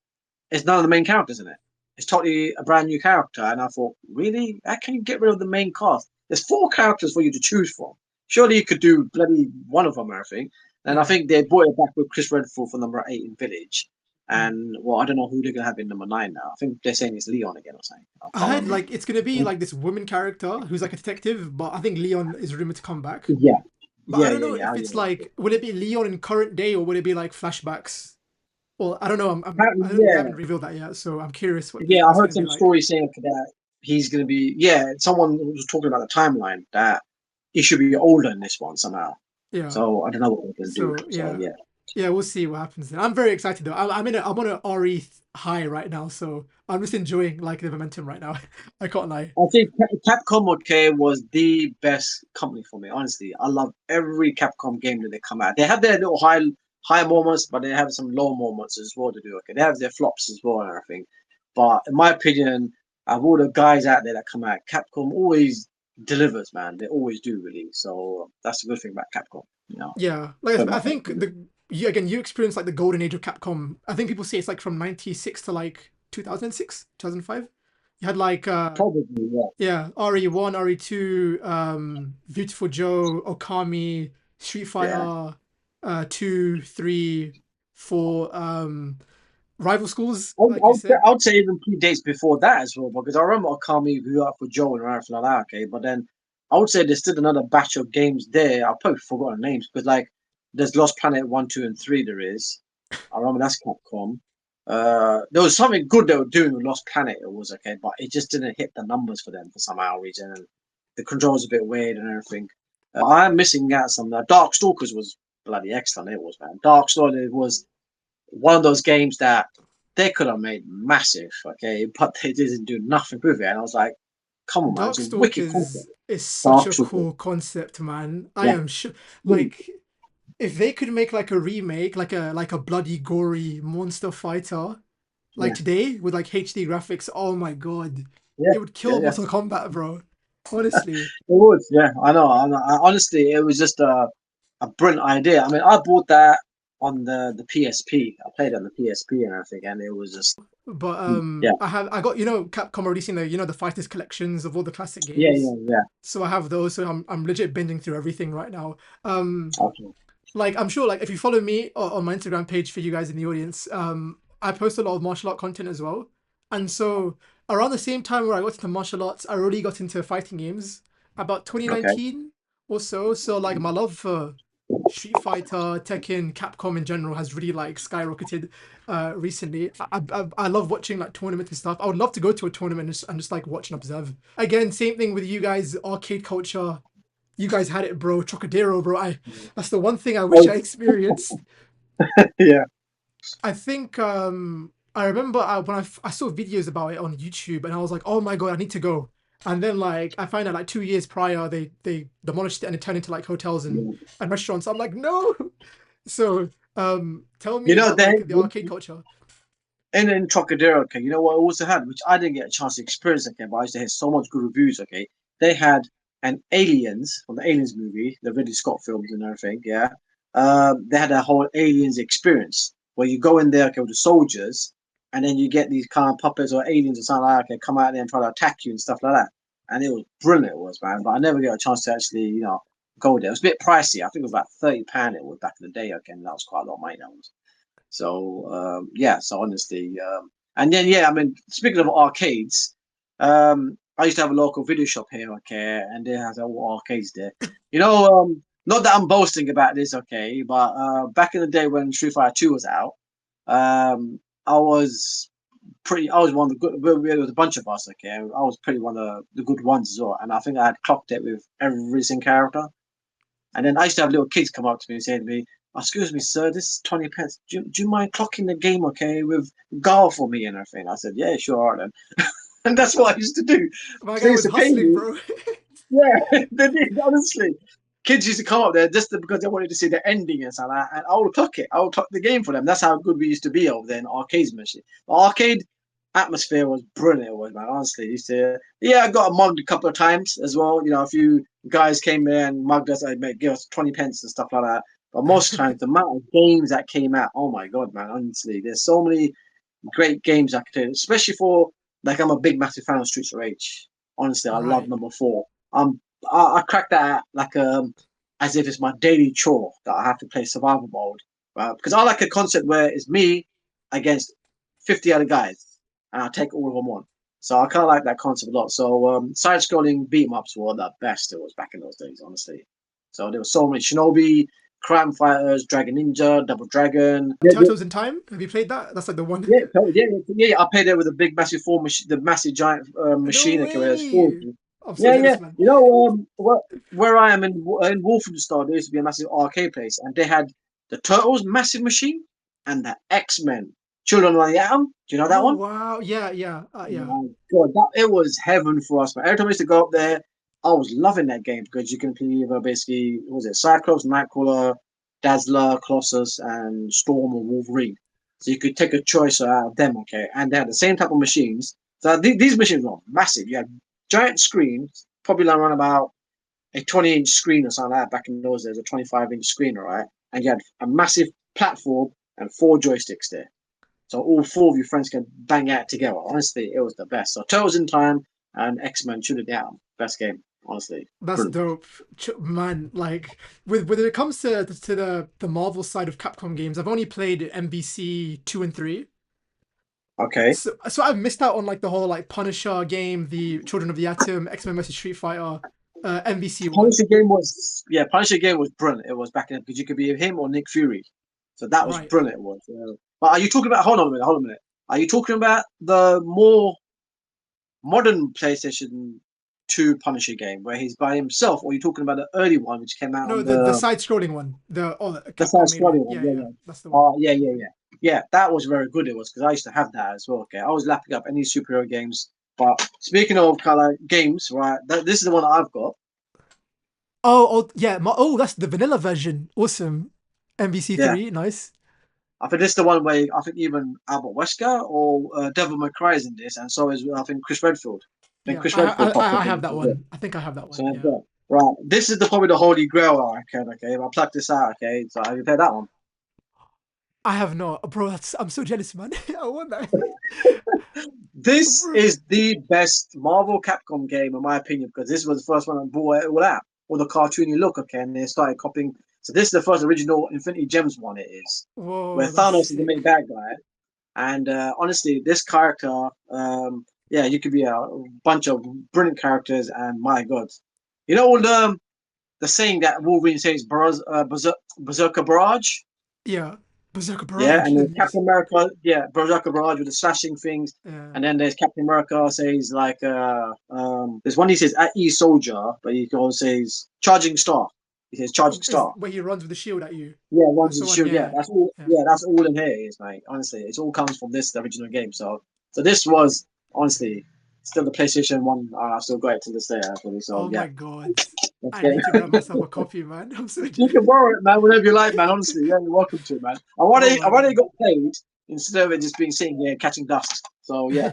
it's none of the main characters in it. It's totally a brand new character, and I thought, really, how can you get rid of the main cast? There's 4 characters for you to choose from. Surely you could do bloody one of them, I think. And I Yeah. think they brought it back with Chris Redfield for number 8 in Village. Mm. And well, I don't know who they're gonna have in number 9 now. I think they're saying it's Leon again or something. I I can't heard remember. like it's gonna be like this woman character who's like a detective, but I think Leon is rumored to come back. Yeah, But I yeah, don't yeah, know yeah. if it's Yeah. like, will it be Leon in current day or will it be like flashbacks? Well, I don't know. Apparently, They yeah, haven't revealed that yet, so I'm curious yeah. I what's heard gonna be some like. stories saying that he's gonna be. Yeah, someone was talking about the timeline that he should be older in this one somehow. Yeah. So I don't know what they're gonna do. So So yeah. yeah. Yeah, we'll see what happens then. I'm very excited though. I'm on an RE high right now, so I'm just enjoying like the momentum right now. I can't lie. I think Capcom, okay, was the best company for me. Honestly, I love every Capcom game that they come out. They have their little high moments, but they have some low moments as well to do. Okay, they have their flops as well and everything. But in my opinion, of all the guys out there that come out, Capcom always delivers, man. They always do, really. So that's a good thing about Capcom. You know, Yeah, like so I my think again you experienced like the golden age of Capcom. I think people say it's like from '96 to like 2006, 2005. You had like probably yeah, yeah, RE1, RE2, Beautiful Joe, Okami, Street yeah. Fighter, 2, 3, 4, Rival Schools, I would, like I you would, say, said. I would say even 3 days before that as well, because I remember Okami grew up for Joe and everything like that. Okay, but then I would say there's still another batch of games there. I've probably forgotten names because like there's Lost Planet 1, 2, and 3. There is. I remember that's Capcom. There was something good they were doing with Lost Planet. It was okay, but it just didn't hit the numbers for them for some odd reason. And the controls a bit weird and everything. I'm missing out some. Dark Stalkers was bloody excellent. It was, man. Dark Stalkers was one of those games that they could have made massive, okay, but they didn't do nothing with it. And I was like, come on, man, it's a wicked concept. Darkstalkers is such Dark a Super. cool concept, man. I Yeah. am sure, Mm. like, if they could make like a remake, like a bloody gory monster fighter, like Yeah. today with like HD graphics, oh my god, Yeah. it would Yeah. kill Yeah. Mortal Kombat, bro. Honestly. It would. Yeah. I know. Honestly, it was just a brilliant idea. I mean, I bought that on the PSP. I played it on the PSP and everything, and it was just, But yeah. I got Capcom are releasing the the fighters collections of all the classic Yeah. games. Yeah. Yeah. So I have those, so I'm legit binging through everything right now. Okay. Like I'm sure like if you follow me on my Instagram page for you guys in the audience, I post a lot of martial art content as well. And so around the same time where I got into martial arts, I really got into fighting games about Okay. 2019 or so. So like my love for Street Fighter, Tekken, Capcom in general has really like skyrocketed recently. I love watching like tournaments and stuff. I would love to go to a tournament and just like watch and observe. Again, same thing with you guys, arcade culture. You guys had it, bro. Trocadero, bro. That's the one thing I wish Oh, I experienced. yeah. I think I remember when I saw videos about it on YouTube and I was like, oh my god, I need to go. And then like I find out like 2 years prior they demolished it and it turned into like hotels Yeah. and restaurants. I'm like, no. So tell me You know, about they like the arcade culture. and in Trocadero, okay, you know what I also had, which I didn't get a chance to experience, okay, but I used to hear so much good reviews, okay. They had an Aliens from the Aliens movie, the Ridley Scott films and everything, yeah. They had a whole Aliens experience where you go in there, okay, with the soldiers, and then you get these kind of puppets or aliens or something like that, okay, come out there and try to attack you and stuff like that. And it was brilliant, it was, man. But I never got a chance to actually, go there. It was a bit pricey. I think it was about £30 it was back in the day, okay, and that was quite a lot of money. That was. So yeah, so honestly, and then yeah, I mean, speaking of arcades, I used to have a local video shop here, okay, and they had all arcades there. Not that I'm boasting about this, okay, but back in the day when Street Fighter 2 was out, I was I was one of the good. There was a bunch of us, okay. I was pretty one of the good ones as well, and I think I had clocked it with every single character. And then I used to have little kids come up to me and say to me, "Excuse me, sir, this is 20 pence. Do you mind clocking the game, okay, with Gar for me and everything?" I said, "Yeah, sure, all right, then." And that's what I used to do. My They guy used was to pay hustling, me. bro. Yeah, they did, honestly. Kids used to come up there just because they wanted to see the ending and stuff like that. And I would clock it. I would clock the game for them. That's how good we used to be over there in arcades machine. The arcade atmosphere was brilliant, it was, man. Honestly, used to, yeah, I got mugged a couple of times as well. A few guys came there and mugged us, I'd give us 20 pence and stuff like that. But most times, the amount of games that came out, oh my god, man, honestly, there's so many great games I could play, especially for, like, I'm a big, massive fan of Streets of Rage. Honestly, I love Right. number four. I crack that out like as if it's my daily chore that I have to play survival mode, because I like a concept where it's me against 50 other guys, and I take all of them on. So I kind of like that concept a lot. So side-scrolling beat 'em ups were the best it was back in those days, honestly. So there were so many Shinobi, Crime Fighters, Dragon Ninja, Double Dragon. Yeah, Turtles in Time. Have you played that? That's like the one. yeah, yeah. I played there with a big, massive the massive giant No machine. Okay, where it's full. way. I'm so Yeah, yeah. jealous, man. Where I am in Wolfenstein, there used to be a massive arcade place, and they had the Turtles massive machine, and the X-Men Children of the Atom. Do you know that Oh one? wow, yeah, yeah, yeah. My God, it was heaven for us, man. Every time I used to go up there, I was loving that game because you can play either basically, what was it, Cyclops, Nightcrawler, Dazzler, Colossus, and Storm or Wolverine. So you could take a choice out of them, okay? And they had the same type of machines. So these machines were massive. You had giant screens, probably like around about a 20-inch screen or something like that back in those days, a 25-inch screen, all right? And you had a massive platform and four joysticks there. So all four of your friends can bang out together. Honestly, it was the best. So Turtles in Time and X-Men Shoot It Down. Best game, honestly. That's Brilliant. dope, man. Like with when it comes to the Marvel side of Capcom games, I've only played MVC 2 and 3. Okay. So I've missed out on like the whole like Punisher game, the Children of the Atom, X-Men vs Street Fighter, MVC one. Punisher game was brilliant. It was back in because you could be him or Nick Fury. So that was Right. brilliant. It was. But are you talking about? Hold on a minute. Are you talking about the more modern PlayStation 2 Punisher game where he's by himself, or are you talking about the early one which came out No, on the the side-scrolling one. the side Capcom made one. scrolling one? Yeah, Yeah, yeah, yeah. that's the one. Oh, yeah. Yeah, that was very good. It was because I used to have that as well. Okay, I was lapping up any superhero games. But speaking of color games, right? This is the one that I've got. Oh, yeah. Oh, that's the vanilla version. Awesome. MVC Yeah, 3, nice. I think this is the one where I think even Albert Wesker or Devil May Cry is in this, and so is I think Chris Redfield. I think Yeah, Chris Redfield popped up I in have this that as well. one. I think I have that So one. Yeah. yeah. Right, this is probably the holy grail. I reckon. Okay, I'll pluck this out. Okay, so have you played that one? I have not, bro. I'm so jealous, man. I want that, This bro. is the best Marvel Capcom game, in my opinion, because this was the first one that brought it all out. All the cartoony look, okay, and they started copying. So this is the first original Infinity Gems one. It is where Whoa, that's Thanos is the main sick. bad guy, and honestly, this character, yeah, you could be a bunch of brilliant characters, and my God, you know all the saying that Wolverine says, Berserker Barrage. Yeah, Berserker Yeah, Barrage. and then Then Captain America, yeah, Berserker Barrage with the slashing things. yeah. And then there's Captain America says like there's one he says at E Soldier, but he also says Charging Star. He says Charging Is Star. where he runs with the shield at you. Yeah, one That's with the the one. shield. Yeah, Yeah, that's all. yeah. Yeah, that's all in here is, mate. Honestly, it all comes from this the original game. So this was honestly still the PlayStation One. I still got it to this day actually. So Oh yeah, my god. let's I get need to grab myself a copy, man. I'm so You can jealous. borrow it, man, whenever you like, man. Honestly, yeah, you're welcome to, man. Oh I my want it god. got played instead of it just being sitting here catching dust. So yeah,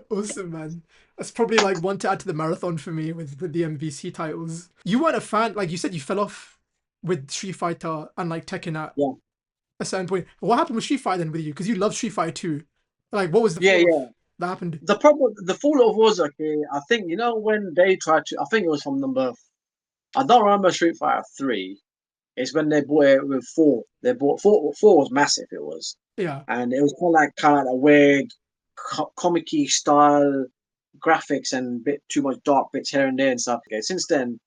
Awesome, man. That's probably like one to add to the marathon for me with the MVC titles. You weren't a fan, like you said, you fell off with Street Fighter and like Tekken at yeah, a certain point. What happened with Street Fighter then with you? Because you love Street Fighter 2. Like, what was the fall yeah. off that happened? The fall off was okay. I think you know when they tried to. I think it was from number. I don't remember Street Fighter 3. It's when they bought it with four. They bought four. Four was massive. It was, Yeah. and it was kind of like a weird comic-y style graphics and bit too much dark bits here and there and stuff. Okay, since then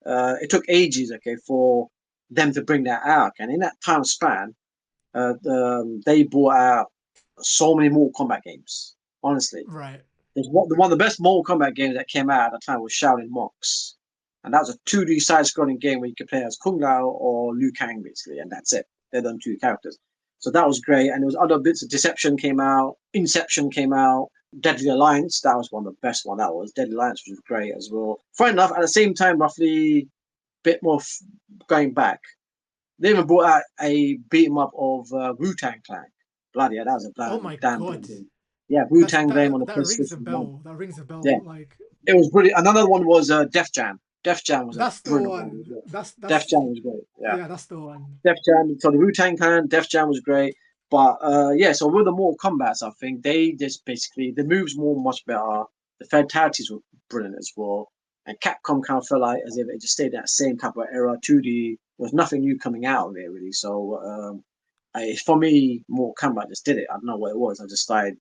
it took ages, okay, for them to bring that out. And in that time span, they brought out so many Mortal Kombat games. Honestly, Right. one of the best Mortal Kombat games that came out at the time was Shaolin Monks, and that was a 2D side-scrolling game where you could play as Kung Lao or Liu Kang, basically, and that's it. They're done two characters. So that was great, and there was other bits of Deception came out, Inception came out, Deadly Alliance. That was one of the best one. That was Deadly Alliance, which was great as well. Funny enough, at the same time, roughly bit more going back. They even brought out a beat 'em up of Wu Tang Clan. Bloody hell, that was a Oh bloody my damn good god. game. Yeah, Wu Tang game on the That rings a PlayStation One. bell. That rings a Yeah, bell. Like it was brilliant. Another one was Def Jam. Def Jam was a that's the brilliant one one. as well. Def That's Jam was great. Yeah, yeah, that's the one. Def Jam. So the Wu Tang Clan, Def Jam was great. But yeah, so with the Mortal Kombat's, I think they just basically the moves were much better. The fatalities were brilliant as well. And Capcom kind of felt like as if it just stayed in that same type of era, 2D. There was nothing new coming out of it really. So for me, Mortal Kombat just did it. I don't know what it was. I just started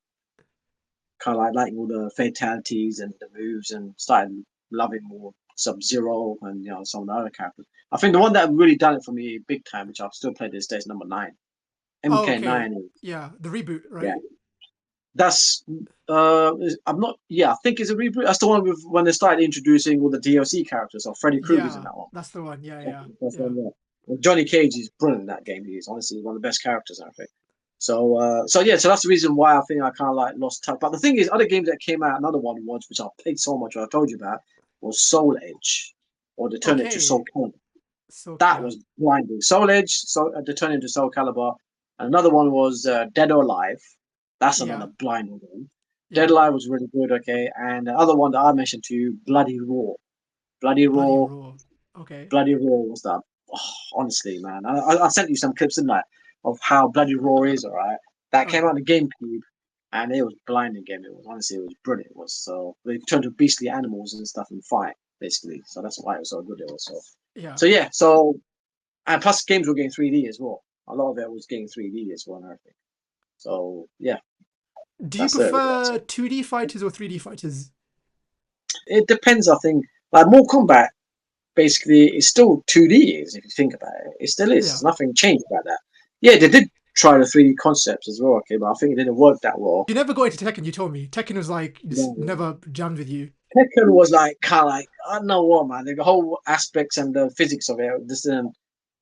kind of like liking all the fatalities and the moves and started loving more Sub Zero and some of the other characters. I think the one that really done it for me big time, which I've still played this day, is number 9. Oh, okay. MK9 is Yeah, the reboot, yeah. right? That's I'm not yeah, I think it's a reboot. That's the one with when they started introducing all the DLC characters. So Freddy Krueger's in Yeah, that one. that's the one. Yeah, That's, yeah, that's yeah. one, yeah. Johnny Cage is brilliant in that game. He's honestly one of the best characters, I think. So yeah, so that's the reason why I think I kind of like lost touch. But the thing is, other games that came out, another one was which I played so much, I told you about, was Soul Edge, or to turn it to Soul Okay. Calibur. So That yeah, was blinding. Soul Edge, so to turn into Soul Calibur. And another one was Dead or Alive. That's yeah, another blinding game. Dead yeah. Alive was really good. Okay, and the other one that I mentioned to you, Bloody Raw. Bloody Bloody Raw raw. Okay. Bloody Raw was that. Oh, honestly, man, I sent you some clips in that of how Bloody Raw is. All right, that Oh came yeah. out on the GameCube, and it was blinding game. It was honestly, it was brilliant. It was so they turned to beastly animals and stuff and fight basically. So that's why it was so good. It was Yeah. so yeah. So and plus games were getting 3D as well. A lot of it was getting 3D as well and everything. So yeah, Do you that's it. Really. prefer 2D fighters or 3D fighters? It depends. I think like more combat basically it's still 2D is if you think about it. It still is. Yeah. There's nothing changed about that. Yeah, they did try the 3D concepts as well, okay, but I think it didn't work that well. You never got into Tekken, you told me. Tekken was like just Yeah. never jammed with you. Tekken was like kind of like I don't know what man. The whole aspects and the physics of it just didn't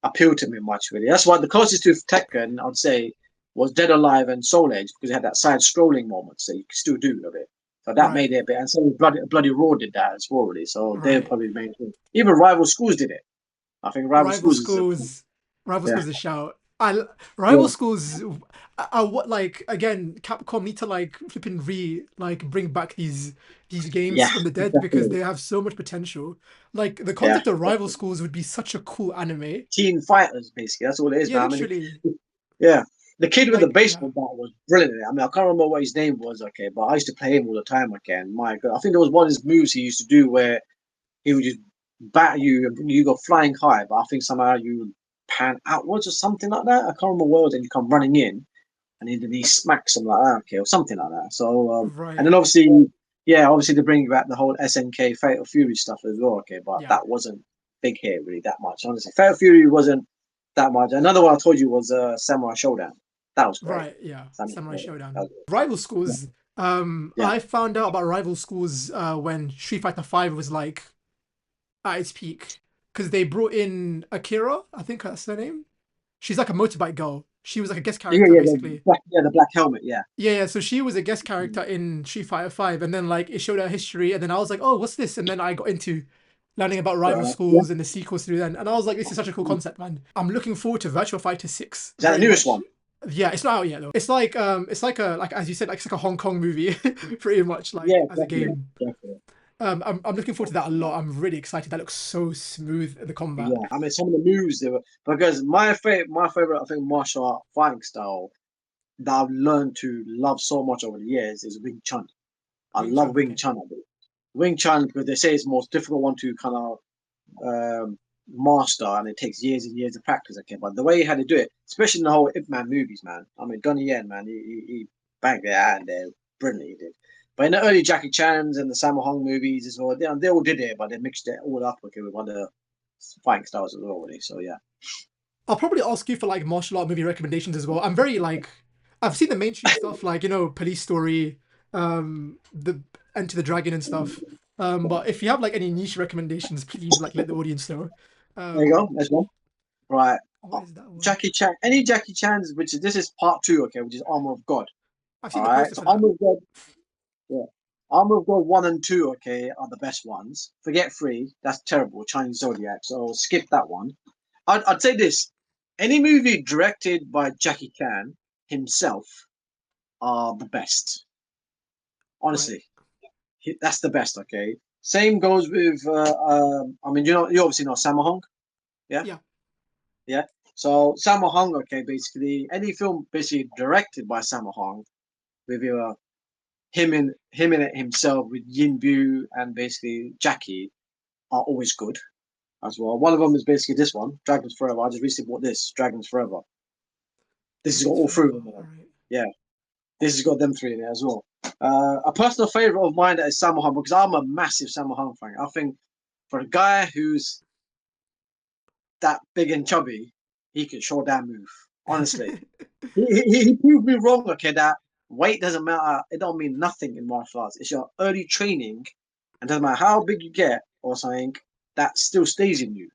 appeal to me much really. That's why the closest to Tekken I'd say was Dead Alive and Soul Edge because it had that side scrolling moments that you can still do a bit. So that Right. made it a bit, and so Bloody Raw did that as well, really. So they're Right. probably the main thing. Even Rival Schools did it. I think Rival Rival Schools is a schools. Rival yeah. schools is a shout. Rival Yeah, schools. I what like again? Capcom need to like flipping bring back these games yeah, from the dead because definitely. they have so much potential. Like the Yeah, concept of rival definitely. schools would be such a cool anime. Teen fighters, basically. That's all it is, Yeah, man. I mean, literally. yeah, the kid with the Like yeah. baseball bat was brilliant. I mean, I can't remember what his name was, okay, but I used to play him all the time again. My God, I think there was one of his moves he used to do where he would just bat you and you go flying high, but I think somehow you pan outwards or something like that. I can't remember what it was, and you come running in, and then he smacks him like that, okay, or something like that. So, and then Right. obviously, yeah, obviously they bring back the whole SNK Fatal Fury stuff as well, okay, but Yeah. that wasn't big here really that much. Honestly, Fatal Fury wasn't that much. Another one I told you was Samurai Showdown. That was great. Right. Yeah. Samurai Samurai Showdown. That Showdown. was Rival yeah, schools. yeah, I found out about rival schools when Street Fighter Five was like at its peak because they brought in Akira. I think that's her name. She's like a motorbike girl. She was like a guest yeah, character yeah, basically. the black helmet, yeah. Yeah, yeah. So she was a guest character in Street Fighter Five, and then like it showed her history, and then I was like, oh, what's this? And then I got into learning about rival Yeah. schools and the sequels through then, and I was like, this is such a cool concept, man. I'm looking forward to Virtual Fighter Six Is that the very newest much. one? Yeah, it's not out yet though. It's like a like as you said, like it's like a Hong Kong movie, pretty much Yeah, like as a definitely, game. definitely. I'm looking forward to that a lot. I'm really excited. That looks so smooth the combat. Yeah, I mean some of the moves they were because my favorite I think martial art fighting style that I've learned to love so much over the years is Wing Chun. I Wing love Chun, Wing okay. Chun. I do. Wing Chun because they say it's the most difficult one to kind of master, and it takes years and years of practice. Okay, but the way he had to do it, especially in the whole Ip Man movies, man. I mean, Donnie Yen, man, he banged it out and there brilliantly. He did. But in the early Jackie Chan's and the Sammo Hung movies as well, they all did it, but they mixed it all up okay with other fighting styles as well. Really. So yeah. I'll probably ask you for like martial art movie recommendations as well. I'm very like I've seen the mainstream stuff like Police Story, the Enter the Dragon and stuff. But if you have like any niche recommendations, please like let the audience know. There you go. Um, There's one. Right. what is that one? Jackie Chan. Any Jackie Chan's, which is this is part two, okay, which is Armor of God. I've All seen the right. poster So for that. Armor of God. Yeah. Armor of God 1 and 2, okay, are the best ones. Forget 3, that's terrible, Chinese Zodiac, so skip that one. I'd say this any movie directed by Jackie Chan himself are the best. Right. Honestly, that's the best, okay? Same goes with, I mean, you obviously know Sammo Hung, yeah? Yeah. Yeah. So Sammo Hung, okay, basically, any film basically directed by Sammo Hung with him in it himself with Yin Bu and basically Jackie are always good as well. One of them is basically this one, Dragons Forever. I just recently bought this, Dragons Forever. This has got Dragons all three of Forever. them in All it. right. Yeah, this has got them three in it as well. A personal favorite of mine is Sammo Hung because I'm a massive Sammo Hung fan. I think for a guy who's that big and chubby, he can show that move. Honestly, he proved me wrong. Okay, that weight doesn't matter. It don't mean nothing in martial arts. It's your early training, and doesn't matter how big you get or something, that still stays in you.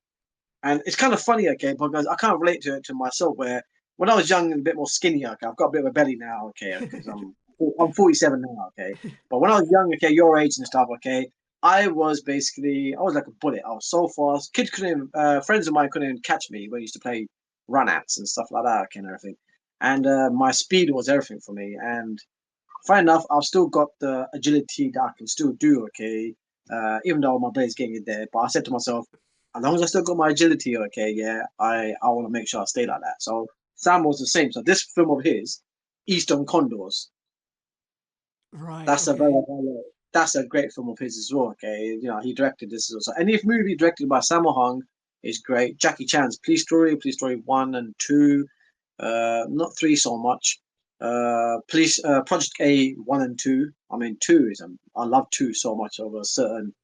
And it's kind of funny, okay, because I can't relate to it to myself. Where when I was young and a bit more skinny, okay, I've got a bit of a belly now, okay, because I'm 47 now, okay. But when I was young, okay, your age and stuff, okay, I was like a bullet. I was so fast. Kids couldn't even, friends of mine couldn't even catch me when we used to play run ats and stuff like that, okay, and everything. And my speed was everything for me. And fine enough, I've still got the agility that I can still do, okay, even though my blade's getting it there. But I said to myself, as long as I still got my agility, okay, yeah, I want to make sure I stay like that. So Sam was the same. So this film of his, Eastern Condors, Right. that's a Okay. that's a great film of his as well. Okay, he directed this as well. So any movie directed by Sammo Hung is great. Jackie Chan's Police Story 1 and 2, not 3 so much. Police Project A 1 and 2. I mean 2 is I love 2 so much of a certain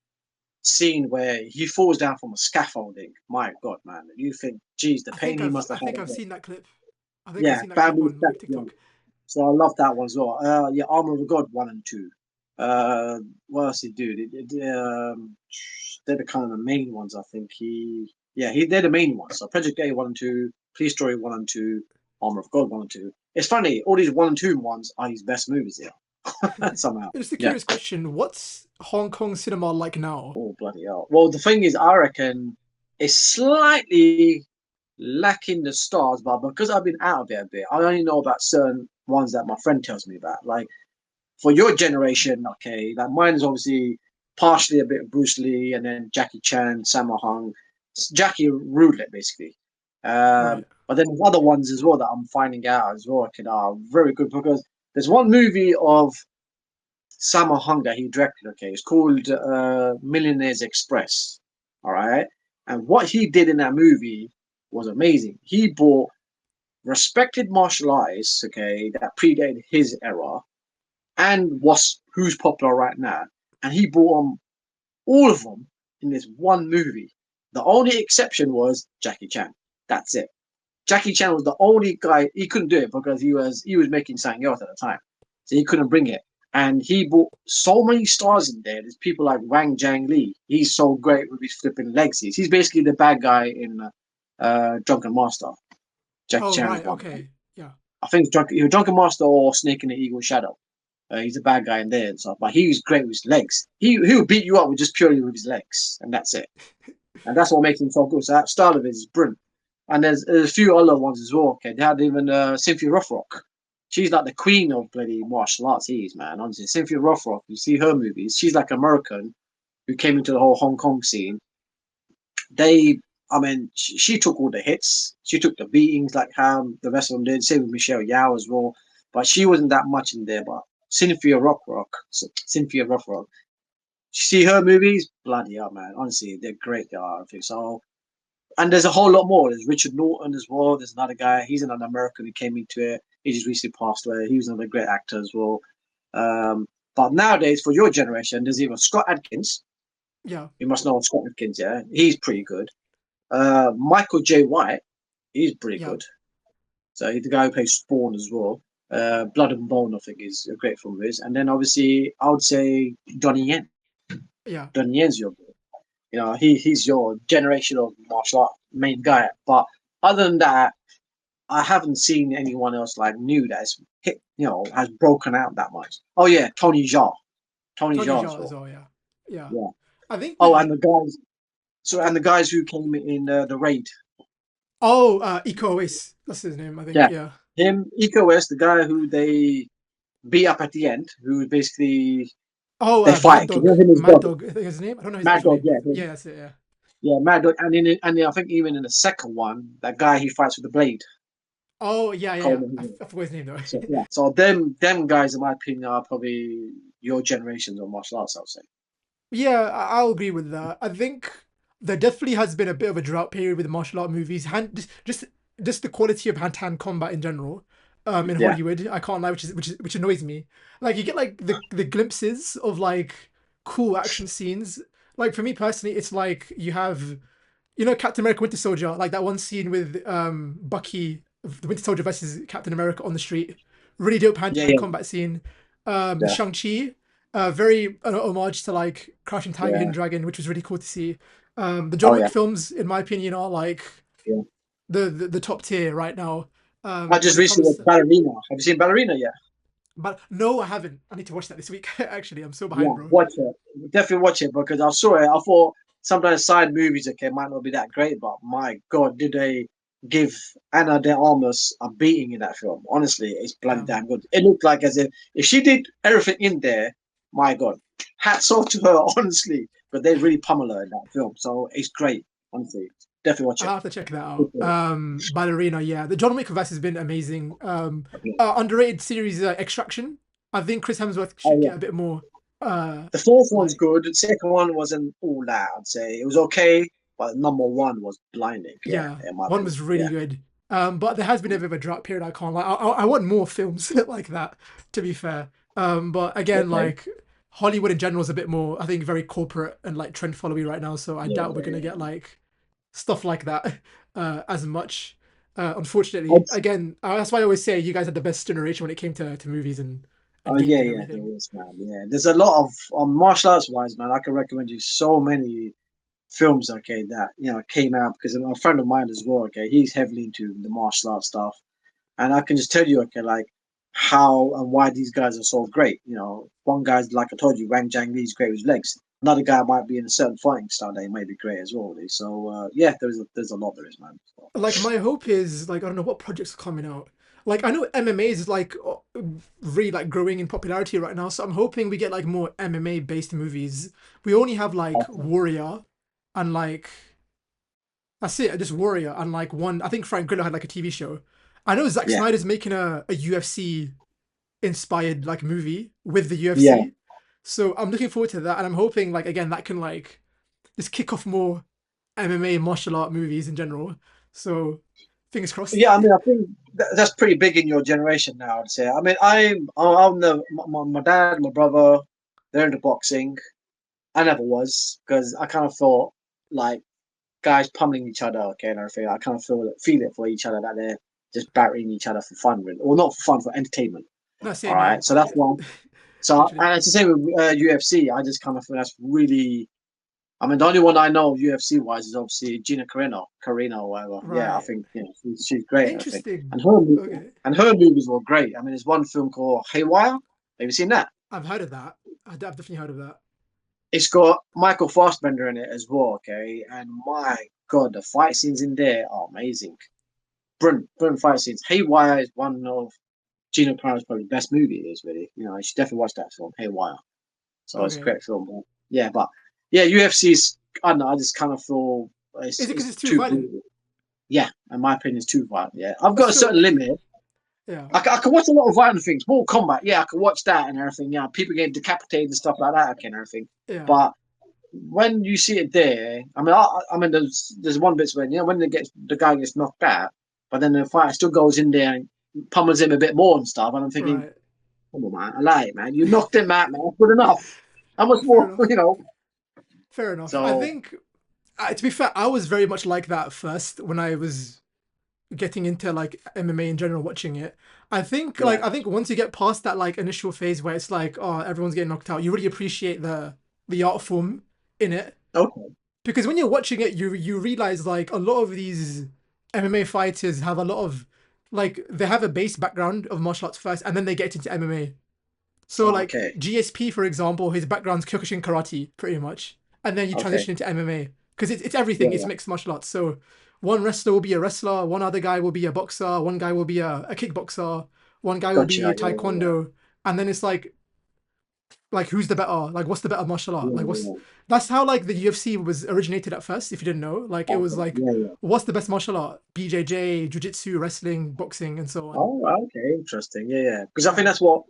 scene where he falls down from a scaffolding. My God, man, you think, geez, the pain he must I have think had. I've seen that clip. I think I've Yeah, seen that clip bamboo on like scaffolding. TikTok. So I love that one as well. Yeah, Armor of God 1 and 2. What else did he do? They're the kind of the main ones. I think they're the main ones. So Project A 1 and 2, Police Story 1 and 2, Armor of God 1 and 2. It's funny, all these 1 and 2 ones are his best movies here somehow. Just a Yeah. curious question: what's Hong Kong cinema like now? Oh bloody hell. Well, the thing is, I reckon it's slightly lacking the stars, but because I've been out of it a bit, I only know about certain ones that my friend tells me about. Like for your generation, okay, like mine is obviously partially a bit of Bruce Lee and then Jackie Chan, Sammo Hung, Jackie ruled it basically. Right. But then there's other ones as well that I'm finding out as well, okay, are very good because there's one movie of Sammo Hung that he directed, okay, it's called Millionaires Express, all right? And what he did in that movie was amazing. He brought respected martial artists, okay, that predated his era, and who's popular right now. And he brought on all of them in this one movie. The only exception was Jackie Chan. That's it. Jackie Chan was the only guy he couldn't do it because he was making something else at the time, so he couldn't bring it. And he brought so many stars in there. There's people like Wang Jang Lee. He's so great with his flipping legs. He's basically the bad guy in Drunken Master. Jackie Oh, Chan's right. one. Okay. Yeah. I think Drunken Master or Snake in the Eagle Shadow. He's a bad guy in there and stuff, but he's great with his legs. He'll beat you up with just purely with his legs, and that's it. And that's what makes him so good. So that style of it is brilliant. And there's a few other ones as well. Okay, they had even Cynthia Rothrock. She's like the queen of bloody martial arts. He is, man. Honestly, Cynthia Rothrock. You see her movies. She's like American who came into the whole Hong Kong scene. I mean, she took all the hits. She took the beatings like how the rest of them did. Same with Michelle Yao as well. But she wasn't that much in there. But Cynthia Rothrock. See her movies, bloody hell, man. Honestly, they're great. They are. I think so. And there's a whole lot more. There's Richard Norton as well. There's another guy. He's another American who came into it. He just recently passed away. He was another great actor as well. Um, but nowadays, for your generation, there's even Scott Adkins. Yeah. You must know Scott Adkins, yeah? He's pretty good. Michael J. White, he's pretty Yeah. good. So he's the guy who plays Spawn as well. Blood and Bone, I think, is a great film of his. And then obviously, I would say Donnie Yen. Yeah. Donnie Yen's your boy. He's your generation of martial art main guy. But other than that, I haven't seen anyone else like new that's hit, has broken out that much. Oh yeah, Tony Jaa. Tony Tony Jaa as Jaa as well. well. Yeah. Yeah. Yeah. I think Oh, the and the guys. So and the guys who came in the raid. Iko Uwais. That's his name. I think. Yeah, Yeah. him, Eco West, the guy who they beat up at the end, who basically Oh, they Mad fight. You Dog. know him as Mad dog, Dog. I think his name. I don't know his Mad actual Dog. name. Yeah, Yeah, that's it. Yeah. yeah, Mad Dog. And I think even in the second one, that guy he fights with the blade. Oh, yeah, I yeah, can't yeah. remember his name. I forgot his name though. So yeah, so them guys, in my opinion, are probably your generations of martial arts. I'll say. Yeah, I'll agree with that. I think there definitely has been a bit of a drought period with martial art movies. Just the quality of hand-to-hand combat in general, in Yeah, Hollywood. I can't lie, which annoys me. Like you get like the glimpses of like cool action scenes. Like for me personally, it's like you have, Captain America Winter Soldier, like that one scene with Bucky, the Winter Soldier versus Captain America on the street. Really dope yeah, hand-to-hand yeah, combat scene. yeah, Shang-Chi, very homage to like Crouching Tiger, yeah. Hidden Dragon, which was really cool to see. The John Oh Wick yeah, films, in my opinion, are like yeah. the top tier right now. I just When it recently comes watched to, Ballerina. Have you seen Ballerina yet? but no, I haven't. I need to watch that this week. Actually, I'm so Yeah, behind, bro. watch it. Definitely watch it because I saw it. I thought sometimes side movies, okay, might not be that great, but my God, did they give Anna de Armas a beating in that film? Honestly, it's bloody Yeah. damn good. It looked like as if she did everything in there, my God, hats off to her, honestly. But they really pummel her in that film, so it's great. Honestly, definitely watch I'll it. have to check that Good out. film. Ballerina, yeah. The John Wick verse has been amazing. Yeah. Underrated series Extraction. I think Chris Hemsworth Oh should get yeah. a bit more The fourth one's like good. The second one wasn't all that. I'd say it was okay, but number one was blinding. Yeah, yeah, in my one opinion. was really Yeah. good. But there has been a bit of a drought period. I can't like. I want more films like that. To be fair. But again, Okay. like Hollywood in general is a bit more, I think, very corporate and like trend following right now. So I Yeah, doubt we're gonna get yeah, like stuff like that as much. yeah. Unfortunately, again, that's why I always say you guys had the best generation when it came to movies Oh and yeah, games and yeah, there everything. is, man. Yeah, there's a lot of martial arts wise, man. I can recommend you so many films. Okay, that came out because a friend of mine as well. Okay, he's heavily into the martial arts stuff, and I can just tell you, okay, like how and why these guys are so great. One guy's like I told you, Wang Jiang Li's great with his legs. Another guy might be in a certain fighting style that he may be great as well. Really. So yeah, there's a lot there is, man. So, Like my hope is like I don't know what projects are coming out. Like I know MMA is like really like growing in popularity right now, so I'm hoping we get like more MMA based movies. We only have like okay. Warrior and like that's it, just Warrior and like one. I think Frank Grillo had like a TV show. I know Zack Yeah, Snyder's making a UFC inspired like movie with the yeah, UFC. So I'm looking forward to that, and I'm hoping like again that can like just kick off more MMA martial art movies in general. So fingers crossed. yeah. I mean, I think that's pretty big in your generation now. I'd say. I mean, I'm the my dad, my brother, they're into boxing. I never was because I kind of thought like guys pummeling each other, okay, and everything. I kind of feel it for each other that they're just battering each other for fun, really. Or not for fun, for entertainment. No, All same, yeah. right, so that's why. So Literally. and it's the same with UFC. I just kind of feel that's really. I mean, the only one I know UFC wise is obviously Gina Carino or whatever. Yeah, I Right. think she's great. I think, Interesting. and her Okay. and her movies were great. I mean, there's one film called Haywire. Have you seen that? I've heard of that. I've definitely heard of that. It's got Michael Fassbender in it as well. Okay, and my God, the fight scenes in there are amazing. Brilliant, brilliant fight scenes. Haywire is one of Gina Carano's probably best movie. It is really, you should definitely watch that film, Haywire. So it's a Okay. great film. But yeah, UFC's. I don't know. I just kind of feel Is it because it's it's too too violent? brutal. Yeah, in my opinion, it's too violent. Yeah, I've got a So, certain limit. yeah. I can watch a lot of violent things. Mortal Kombat, yeah, I can watch that and everything. Yeah, people getting decapitated and stuff like that, okay, and everything. Yeah. But when you see it there, I mean, there's one bit when when the guy gets knocked out, but then the fighter still goes in there and pummels him a bit more and stuff, and I'm thinking, Right. come on, man, I like it, man. You knocked him out, man. Good enough. How much Fair more, enough. Fair enough. I So think, to be fair, I was very much like that at first when I was getting into like MMA in general, watching it. yeah, I think once you get past that like initial phase where it's like, oh, everyone's getting knocked out, you really appreciate the art form in it. okay, Because when you're watching it, you realize like a lot of these MMA fighters have a lot of like they have a base background of martial arts first, and then they get into MMA. So like okay, GSP, for example, his background's Kyokushin karate, pretty much, and then you okay, transition into MMA because it's everything. yeah, It's yeah, mixed martial arts. So one wrestler will be a wrestler, one other guy will be a boxer, one guy will be a kickboxer, one guy will gotcha, be yeah, yeah, taekwondo, and then it's like who's the better? Like what's the better martial art? yeah, Like what's yeah, that's how like the UFC was originated at first. If you didn't know, like it was okay, like yeah, yeah. what's the best martial art? BJJ, jiu-jitsu, wrestling, boxing, and so on. Oh, okay, interesting, yeah, yeah. Because I think Yeah, that's what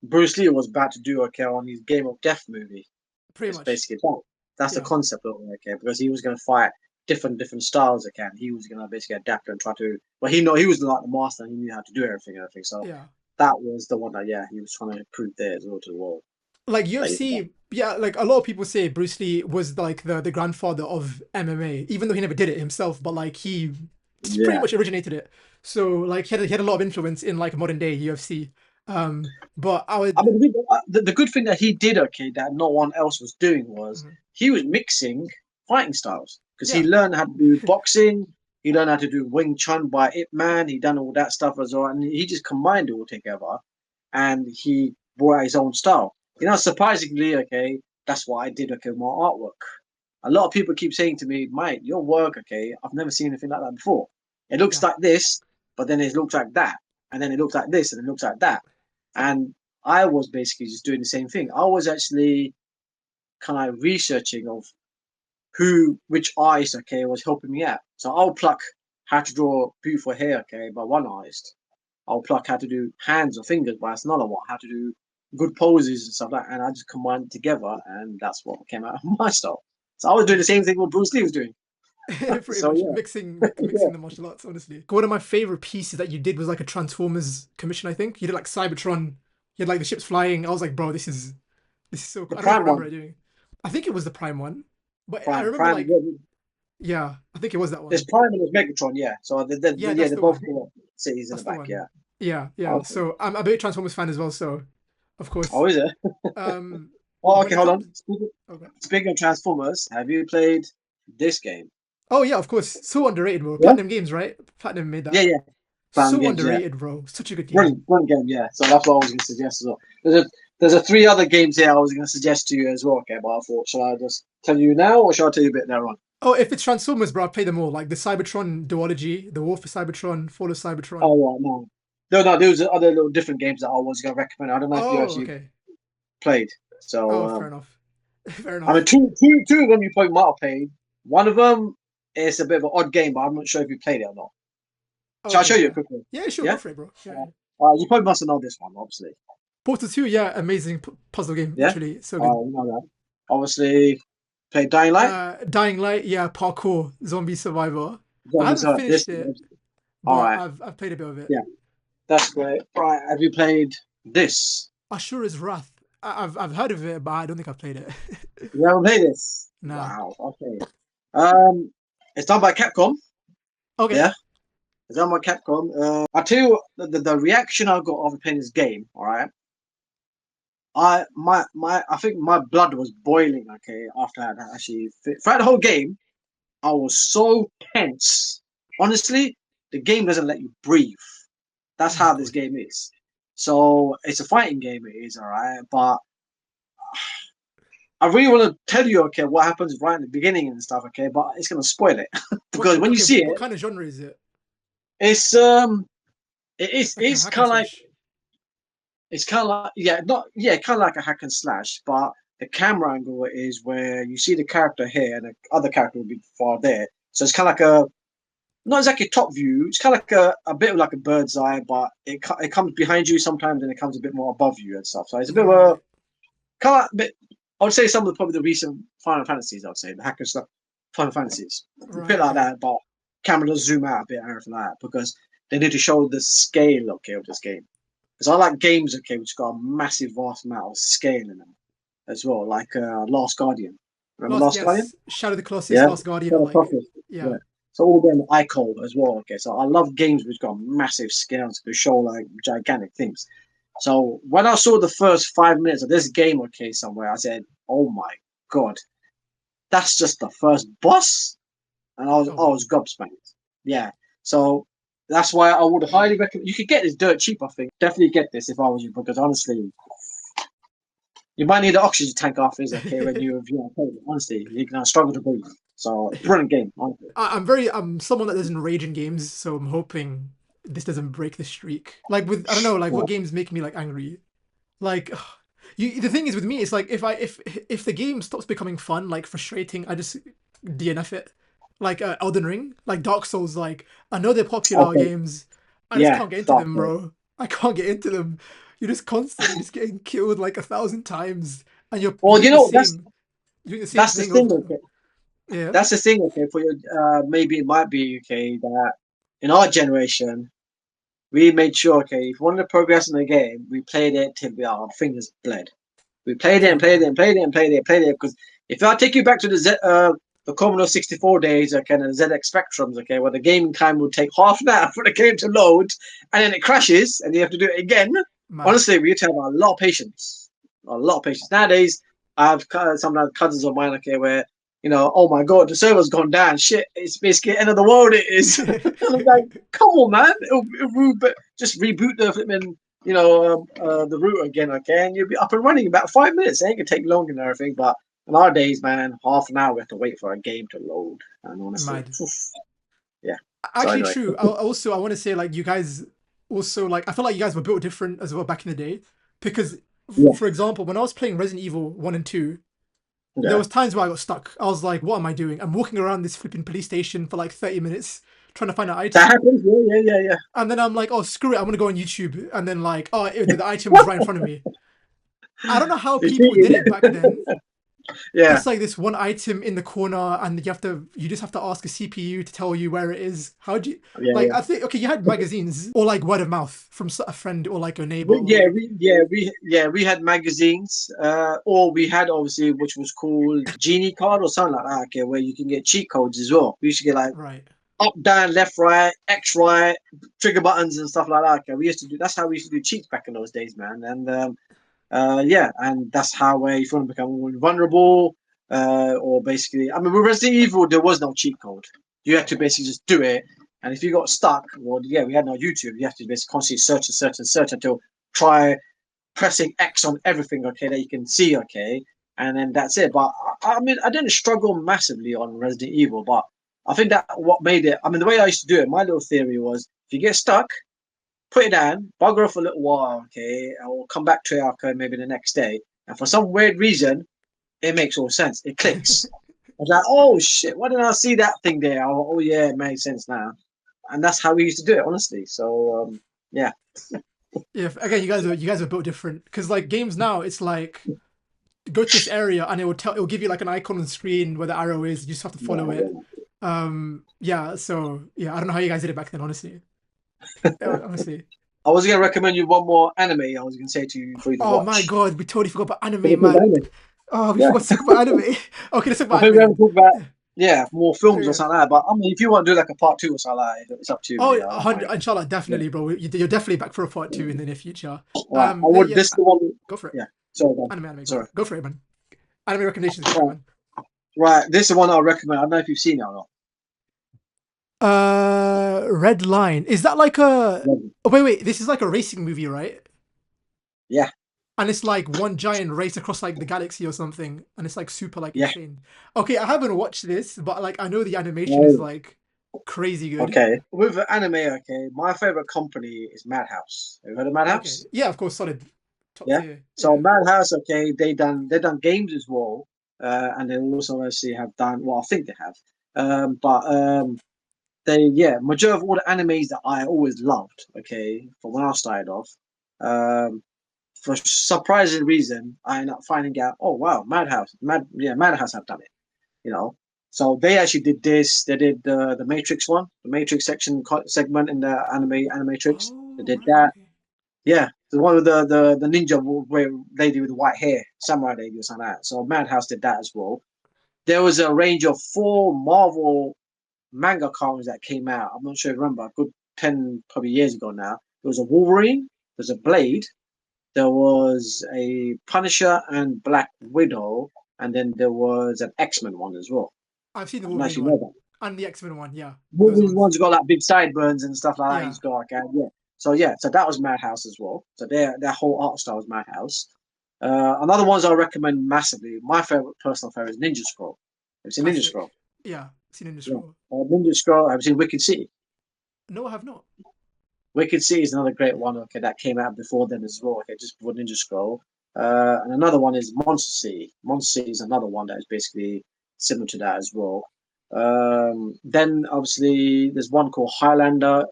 Bruce Lee was about to do, okay, on his Game of Death movie. pretty It's much. basically that. That's the Yeah, concept of it, okay, because he was going to fight different styles again. He was going to basically adapt and try to. Well, he was like the master. He knew how to do everything and everything. So yeah. that was the one that he was trying to prove there as well to the world. Like That he was UFC, yeah, like a lot of people say Bruce Lee was like the grandfather of MMA, even though he never did it himself, but like he just pretty yeah. much originated it. So like he had a lot of influence in like modern day UFC. But I I would mean, the good thing that he did, okay, that no one else was doing was mhm, he was mixing. fighting styles because he Yeah. learned how to do boxing. He learned how to do Wing Chun by Ip Man. He done all that stuff as well, and he just combined it all together, and he brought out his own style. Surprisingly, okay, that's what I did. Okay, with my artwork. A lot of people keep saying to me, "Mate, your work, okay, I've never seen anything like that before. It looks Yeah. like this, but then it looks like that, and then it looks like this, and it looks like that." And I was basically just doing the same thing. I was actually kind of researching of which artist, okay, was helping me out. So I'll pluck how to draw beautiful hair, okay, by one artist. I'll pluck how to do hands or fingers by another one, how to do good poses and stuff like that. And I just combined it together, and that's what came out of my style. So I was doing the same thing what Bruce Lee was doing. Pretty So much yeah, mixing the martial arts, honestly. One of my favorite pieces that you did was like a Transformers commission, I think. You did like Cybertron. You had like the ships flying. I was like, bro, this is so the cool. I don't know if you prime remember one, it doing. I think it was the Prime one. But I prime, remember prime. like, yeah, I think it was that There's one. Prime and there's Megatron, yeah. So Yeah, yeah, that's they the both one. got cities in the That's the back, one. yeah. Yeah, yeah. Okay. So I'm a big Transformers fan as well, so of course. Oh, is it? Um Oh, when okay, it hold on. comes okay. Speaking of Transformers, have you played this game? Oh yeah, of course. So underrated, bro. Yeah, Platinum Games, right? Platinum made yeah, that. yeah. Fan So games, yeah. underrated, bro. Such a good game. Brilliant, brilliant game, yeah. So that's what I was going to suggest as well. There's a three other games here I was going to suggest to you as well, okay? But I thought, shall I just tell you now or shall I tell you a bit later on? Oh, if it's Transformers, bro, I play them all. Like the Cybertron duology, the War for Cybertron, Fall of Cybertron. Oh, right, no. No, no, there was other little different games that I was going to recommend. I don't know if you Oh, actually okay. played. So, Oh, fair enough. Fair I mean, enough. two of them you probably might have played. One of them is a bit of an odd game, but I'm not sure if you played it or not. Shall I show Okay, you a yeah. quick one? Yeah, sure, go Yeah? for it, bro. Yeah, Uh, yeah. you probably must have known this one, obviously. Portal 2, yeah, amazing puzzle game, Yeah? literally. So good. You know that. Obviously, played Dying Light. Dying Light, yeah, parkour, zombie survivor. I haven't This. finished it, All but right. I've played a bit of it. Yeah, that's great. Right. Have you played this? Ashura's Wrath. I've heard of it, but I don't think I've played it. You haven't played this? Nah. Wow. Okay. Um, it's done by Capcom. Okay. Yeah, it's done by Capcom. I'll tell you the reaction I got after playing this game. All right. I think my blood was boiling. Okay, after I actually throughout the whole game, I was so tense. Honestly, the game doesn't let you breathe. That's Oh my how this god. game is. So it's a fighting game. It is all right, but I really want to tell you, okay, what happens right in the beginning and stuff, okay, but it's gonna spoil it because when you Okay, see what it, kind of genre is it? it's Like a it's hack and kind of like slash. yeah, not yeah, kind of like a hack and slash, but the camera angle is where you see the character here and the other character will be far there, so it's kind of like a not exactly top view. It's kind of like a bit of like a bird's eye, but it comes behind you sometimes and it comes a bit more above you and stuff. So it's a bit of a Right. kind of bit. I would say some of probably the recent Final Fantasies. I would say the hack and slash Final Fantasies, a Right, bit like okay. that, but camera does zoom out a bit and everything like that because they need to show the scale, okay, of this game. Because I like games, okay, which got a massive, vast amount of scale in them as well, like Last Guardian. Remember Last Last Guardian? yes, Shadow of the Colossus, Yeah, Last Guardian are Shadow like Prophet. Yeah. yeah. So all them icon as well. Okay, so I love games which got massive scales to show like gigantic things. So when I saw the first 5 minutes of this game, okay, somewhere, I said, "Oh my god, that's just the first boss," and Oh I was wow. gobsmacked. Yeah, so that's why I would highly recommend. You could get this dirt cheap, I think. Definitely get this if I was you, because honestly, you might need an oxygen tank after this. Okay, when honestly, you're gonna struggle to breathe. So brilliant game, honestly. I'm someone that doesn't rage in games, so I'm hoping this doesn't break the streak. Like with I don't know, like what games make me like angry? Like the thing is with me, it's like if the game stops becoming fun, like frustrating, I just DNF it. Like Elden Ring, like Dark Souls, like I know they're popular Okay, games, I just yeah, can't get into Dark them, Souls. bro. I can't get into them. You're just constantly just getting killed like 1,000 times, and you're Well, doing the that's same, you're doing the same the thing thing. over. Okay, Yeah. that's the thing. Okay, for your maybe it might be okay that in our generation we made sure. Okay, if we wanted to progress in the game, we played it till our fingers bled. We played it and True. played it True. and played it and played it and played it because if I take you back to the Commodore 64 days, okay, and the ZX Spectrums, okay, where the gaming time would take half an hour for the game to load, and then it crashes, and you have to do it again. Mad. Honestly, we used to have a lot of patience, a lot of patience. Nowadays, I have some cousins of mine, okay, where oh my god, the server's gone down. Shit, it's basically end of the world. It is. And I'm like, come on, man, just reboot the flipping, the router again, okay, and you'll be up and running in about 5 minutes. It ain't gonna take long and everything, but in our days, man, half an hour we have to wait for a game to load. And honestly, Mad. oof, yeah. So Actually, anyway, true. Also, I want to say like you guys also like I feel like you guys were built different as well back in the day because, yeah, for example, when I was playing Resident Evil 1 and 2, there yeah. was times where I got stuck. I was like, "What am I doing? I'm walking around this flipping police station for like 30 minutes trying to find an That item." happens. Yeah, And then I'm like, oh, screw it. I'm going to go on YouTube. And then, like, oh, the item was right in front of me. I don't know how yeah. people did it back then. Yeah, Just like this one item in the corner, and you just have to ask a CPU to tell you where it is. How do you, like, yeah. I think, okay, you had magazines or like word of mouth from a friend or like a neighbor We, or yeah, like, we, yeah, we, yeah, we had magazines, or we had obviously which was called Genie Card or something like that. Okay, where you can get cheat codes as well. We used to get like right. up, down, left, right, X, right, trigger buttons and stuff like that. Okay, we used to do. That's how we used to do cheats back in those days, man. And yeah, and that's how if you want to become more vulnerable, or basically, I mean, with Resident Evil, there was no cheat code. You had to basically just do it. And if you got stuck, well, yeah, we had no YouTube. You have to basically constantly search and search and search until try pressing X on everything, okay, that you can see, okay, and then that's it. But I mean, I didn't struggle massively on Resident Evil, but I think that what made it. I mean, the way I used to do it, my little theory was, if you get stuck, put it down, bugger off a little while, okay, or come back to it, okay, maybe the next day, and for some weird reason, it makes all sense. It clicks. I was like, oh shit, why didn't I see that thing there? Oh yeah, it makes sense now, and that's how we used to do it, honestly. So yeah, Yeah, again, you guys are built different because like games now, it's like go to this area and it'll give you like an icon on the screen where the arrow is. You just have to follow it. yeah. Yeah. So yeah, I don't know how you guys did it back then, honestly. Honestly. I was gonna recommend you one more anime. I was gonna say to you for you to Oh my watch. god, we totally forgot about anime, man. Anime. Oh, we Yeah, forgot to talk about anime. Okay, let's talk I about think anime we haven't then. talked about more films or Okay. something like that. But I mean, if you want to do like a part two or something like that, it's up to you, Oh, really. I don't mind. inshallah, Yeah. definitely, bro. You're definitely back for a part two in the near future. Right. I Yeah, would. yeah, This is the one. go for it. Yeah. Sorry, man. Anime, Sorry. go for it, man. Anime recommendations, go for it, Right. man. Right. This is the one I'll recommend. I don't know if you've seen it or not. Red Line. Is that like a? Yeah. Oh, wait. This is like a racing movie, right? Yeah. And it's like one giant race across like the galaxy or something, and it's like super like Yeah. insane. Okay, I haven't watched this, but like I know the animation is Oh, like crazy good. okay. With anime, okay, my favorite company is Madhouse. Have you heard of Okay, Madhouse? yeah, of course, solid, top Yeah. tier. So Yeah. Madhouse, okay, they done games as well, and they also actually have done. Well, I think they have. But majority of all the animes that I always loved, okay, from when I started off, um, for surprising reason, I ended up finding out, oh wow, Madhouse have done it, you know. So they actually did this. They did the Matrix one, the Matrix segment in the Animatrix. They Oh did right, that. okay. Yeah, the one with the ninja lady with the white hair, samurai lady or something like that. So Madhouse did that as well. There was a range of 4 Marvel manga comics that came out. I'm not sure if you remember, a good 10 probably years ago now. There was a Wolverine, there's a Blade, there was a Punisher and Black Widow, and then there was an X-Men one as well. I've seen the I don't Wolverine actually know one that. and the X Men one. Yeah, those Wolverine's ones. one's got like big sideburns and stuff like that. Yeah, He's got like so that was Madhouse as well. So their whole art style was Madhouse. Another ones I recommend massively. My favorite, personal favorite, is Ninja Scroll. Have you seen Ninja classic. Scroll? Yeah, seen in the Yeah. scroll. Ninja Scroll. Have you seen Wicked City? No, I have not. Wicked City is another great one. Okay, that came out before them as well. Okay, just before Ninja Scroll. And another one is Monster City. Monster City is another one that is basically similar to that as well. Then obviously there's one called Highlander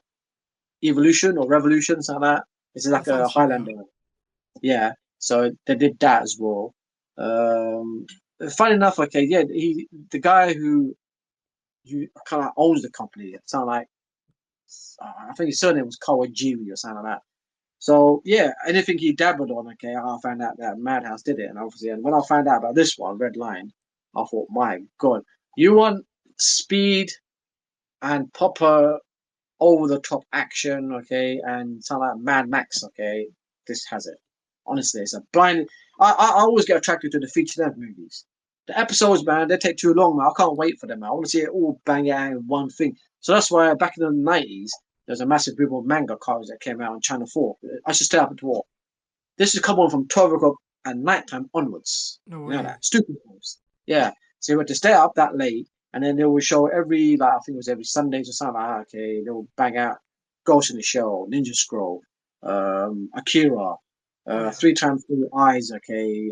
Evolution or Revolution, something like that. This is That like a sounds familiar. Highlander. Yeah, so they did that as well. Fun enough, okay, yeah, the guy who kind of owns the company. It sounded like I think his surname was Kawajiri or something like that. So yeah, anything he dabbled on, okay, I found out that Madhouse did it, and obviously, and when I found out about this one, Red Line, I thought, my God, you want speed and proper over the top action, okay, and something like Mad Max, okay, this has it. Honestly, it's a blind. I always get attracted to the feature length movies. The episodes, man, they take too long, man. I can't wait for them, man. I want to see it all bang out in one thing. So that's why back in the 90s, there's a massive group of manga cards that came out on Channel 4. I should stay up at what? This should come on from 12 o'clock at night time onwards. No You know way. that? Stupid times. Yeah. So you had to stay up that late, and then they will show every, like, I think it was every Sundays or something like that. Okay, they will bang out Ghost in the Shell, Ninja Scroll, Akira, Oh yeah. Three Times Three Eyes. Okay,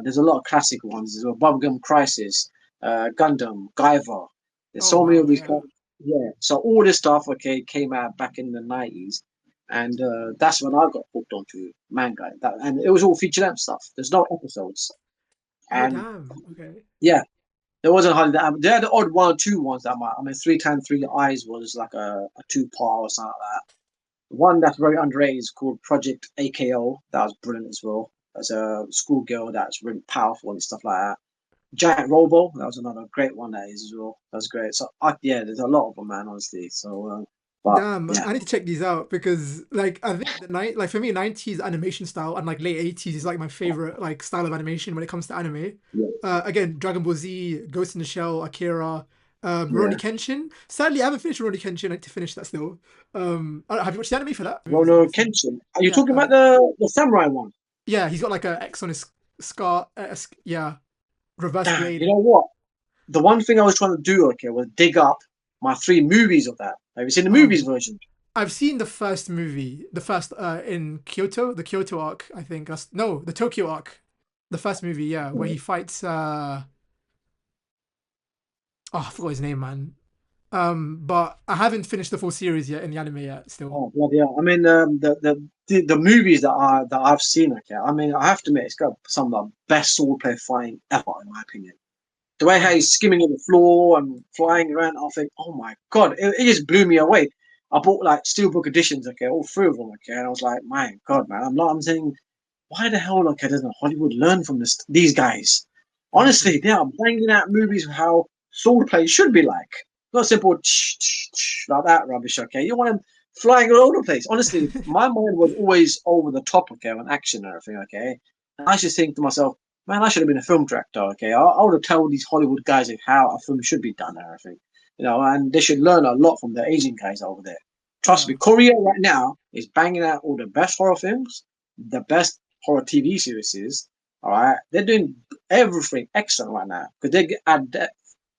there's a lot of classic ones. There's a Bubblegum Crisis, Gundam, Guyver. There's Oh so many of wow. these. Yeah. Yeah. So all this stuff, okay, came out back in the 90s, and that's when I got hooked onto manga. And it was all feature length stuff. There's no episodes, Oh and damn. Okay. yeah, there wasn't hardly that. There are the odd one or two ones that might. I mean, Three Times Three Eyes was like a two-part or something like that. One that's very underrated is called Project AKO. That was brilliant as well. That's a schoolgirl that's really powerful and stuff like that. Giant Robo, that was another great one that is as well. That's great. So yeah, there's a lot of them, man. Honestly. So, but Damn, yeah, I need to check these out because like I think the night like for me 90s animation style and like late 80s is like my favorite like style of animation when it comes to anime. yeah, Again, Dragon Ball Z, Ghost in the Shell, Akira, Rurouni yeah. Kenshin. Sadly, I haven't finished Rurouni Kenshin. I need to finish that still. Have you watched the anime for that? Movies, Rono obviously. Kenshin. Are you Yeah, talking about the samurai one? yeah, he's got like a X on his scar. Yeah, reverse Damn. You blade. know what? The one thing I was trying to do, okay, was dig up my three movies of that. Have you seen the movies Oh, version? I've seen the first movie, the first in Kyoto, the Kyoto arc, I think. That's no, the Tokyo arc. The first movie, yeah, where he fights oh, I forgot his name, man. But I haven't finished the full series yet in the anime yet still. Oh bloody hell! I mean, the movies that I've seen, okay. I mean, I have to admit, it's got some of the best swordplay fighting ever, in my opinion. The way Oh how yeah. he's skimming on the floor and flying around, I think, oh my god, it just blew me away. I bought like steelbook editions, okay, all three of them, okay, and I was like, my god, man, I'm saying, why the hell, okay, doesn't Hollywood learn from these guys? Honestly. Honestly, they are banging out movies of how swordplay should be like, not simple like that rubbish, okay. You want them flying all over the place. Honestly, my mind was always over the top, okay, on action and everything, okay. And I just think to myself, man, I should have been a film director. Okay, I would have told these Hollywood guys how a film should be done and everything, and they should learn a lot from the Asian guys over there. Trust me, Yeah. Korea right now is banging out all the best horror films, the best horror TV series. All right, they're doing everything excellent right now because they add depth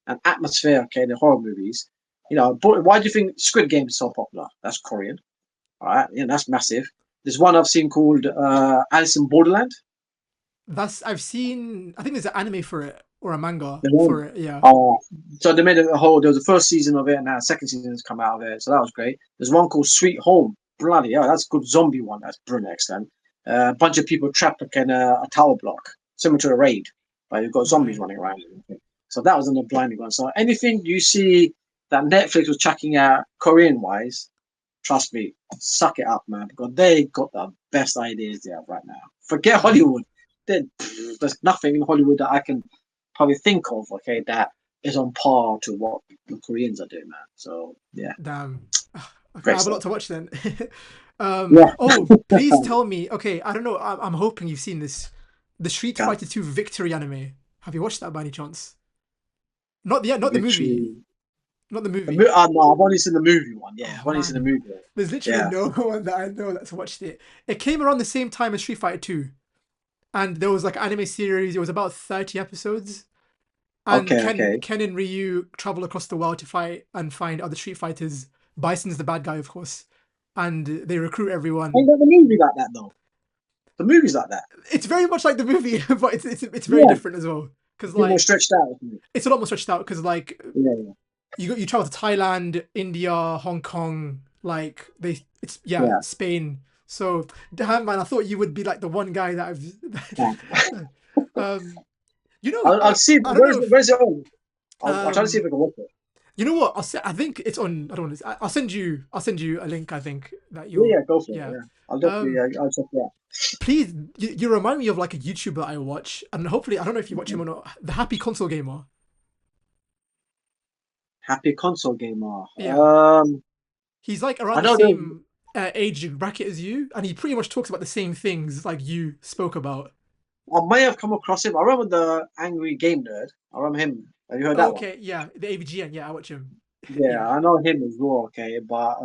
and atmosphere. Okay, the horror movies. But why do you think Squid Game is so popular? That's Korean. All right, that's massive. There's one I've seen called Alice in Borderland. That's I've seen I think there's an anime for it or a manga The one. for it, yeah. Oh, so they made a whole. There was the first season of it, and now the second season has come out of it. So that was great. There's one called Sweet Home. Bloody hell, that's a good zombie one. That's brilliant, excellent. A bunch of people trapped like in a tower block, similar to a raid, but you've got zombies Right. running around. So that was another blinding one. So anything you see that Netflix was chucking out Korean wise, trust me, suck it up, man, because they got the best ideas they have right now. Forget Damn. Hollywood. There's nothing in Hollywood that I can probably think of, okay, that is on par to what the Koreans are doing, man. So yeah, Damn. Okay, I great have a lot stuff. to watch then. Yeah, Oh, please tell me. Okay, I don't know. I'm hoping you've seen this. The Street God, Fighter 2 Victory anime. Have you watched that by any chance? Not the not the movie. literally. Not the movie. No, I've only seen the movie one. Yeah, Oh I've only seen the man. movie one. There's literally Yeah. no one that I know that's watched it. It came around the same time as Street Fighter 2. And there was like an anime series, it was about 30 episodes. And Okay. Ken Okay. Ken and Ryu travel across the world to fight and find other Street Fighters. Bison's the bad guy, of course. And they recruit Ain't everyone. got the movie like that though. The movie's like that. It's very much like the movie, but it's very Yeah, different as well. Because a bit more like stretched out. Isn't it? it's a lot more stretched out. Because like Yeah. you travel to Thailand, India, Hong Kong, like it's yeah Yeah. Spain. So damn man, I thought you would be like the one guy that Yeah. I've. um, I'll see. I don't know if Where's it on? I'll try to see if um I can watch it. you know what I think it's on. I don't want to. I'll send you a link. I think that Yeah, you'll yeah, go for it. yeah. Yeah, I'll definitely. Um, I'll check it out. please you remind me of like a YouTuber that I watch, and hopefully I don't know if you watch him or not. The Happy Console Gamer. Happy console gamer. Yeah, he's like I around the know there's. same age bracket as you, and he pretty much talks about the same things like you spoke about. I may have come across him. I remember the Angry Game Nerd. I remember him. Have you heard that one? Okay, yeah, the AVGN. Yeah, I watch him. Yeah, Yeah, I know him as well. Okay, but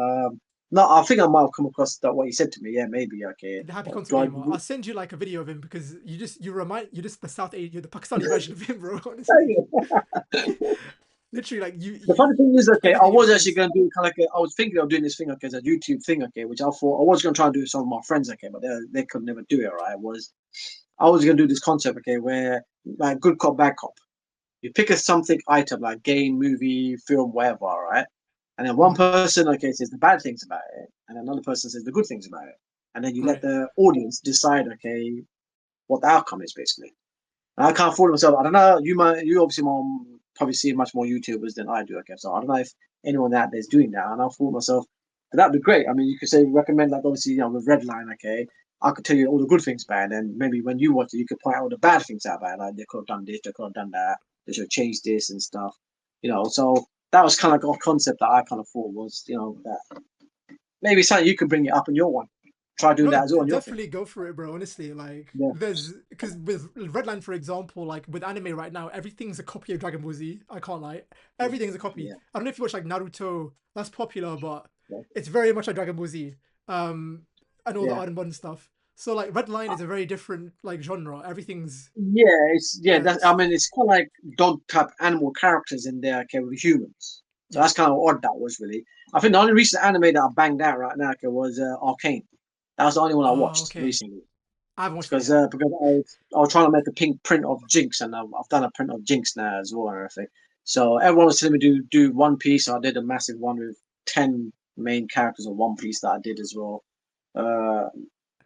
no, I think I might have come across that what you said to me. Yeah, maybe. Okay, the Happy what, Console do I? Gamer. I'll send you like a video of him because you're just the you're the Pakistani version of him, bro. Honestly, literally, like The funny thing is, okay, I everything was actually imitates. going to do kind of like I was thinking of doing this thing, okay, as a YouTube thing, okay, which I thought I was going to try and do with some of my friends, okay, but they could never do it, right? I was going to do this concept, okay, where like good cop, bad cop. You pick a something item like game, movie, film, whatever, right? And then one Mm, person, okay, says the bad things about it, and another person says the good things about it, and then you let right. the audience decide, okay, what the outcome is basically. And I can't fool myself. I don't know. You obviously probably see much more YouTubers than I do. Okay, so I don't know if anyone out there's doing that. And I thought myself, but that'd be great. I mean, you could say recommend like obviously with Redline. Okay, I could tell you all the good things about it, and maybe when you watch it, you could point out all the bad things about it. Like they could have done this, they could have done that, they should have changed this and stuff. So that was kind of like a concept that I kind of thought was that maybe something you could bring it up in your one. Try doing No, that as well in your thing. definitely go for it, bro. Honestly, like Yeah, there's because with Redline, for example, like with anime right now, everything's a copy of Dragon Ball Z. I can't lie, everything's a copy. yeah, I don't know if you watch like Naruto, that's popular, but yeah. it's very much like Dragon Ball Z, um, and all the Yeah. art and modern stuff. So like Redline is a very different like genre. Everything's yeah, That, I mean, it's kind of like dog type animal characters in there, okay, with humans. So yeah. that's kind of odd that was really. I think the only recent anime that I banged out right now, okay, was Arcane. That was the only one I Oh, watched okay. recently I haven't watched that yet. because I was trying to make a pink print of Jinx, and I've done a print of Jinx now as well and everything. So everyone was telling me to do One Piece. So I did a massive one with 10 main characters of One Piece that I did as well. Uh,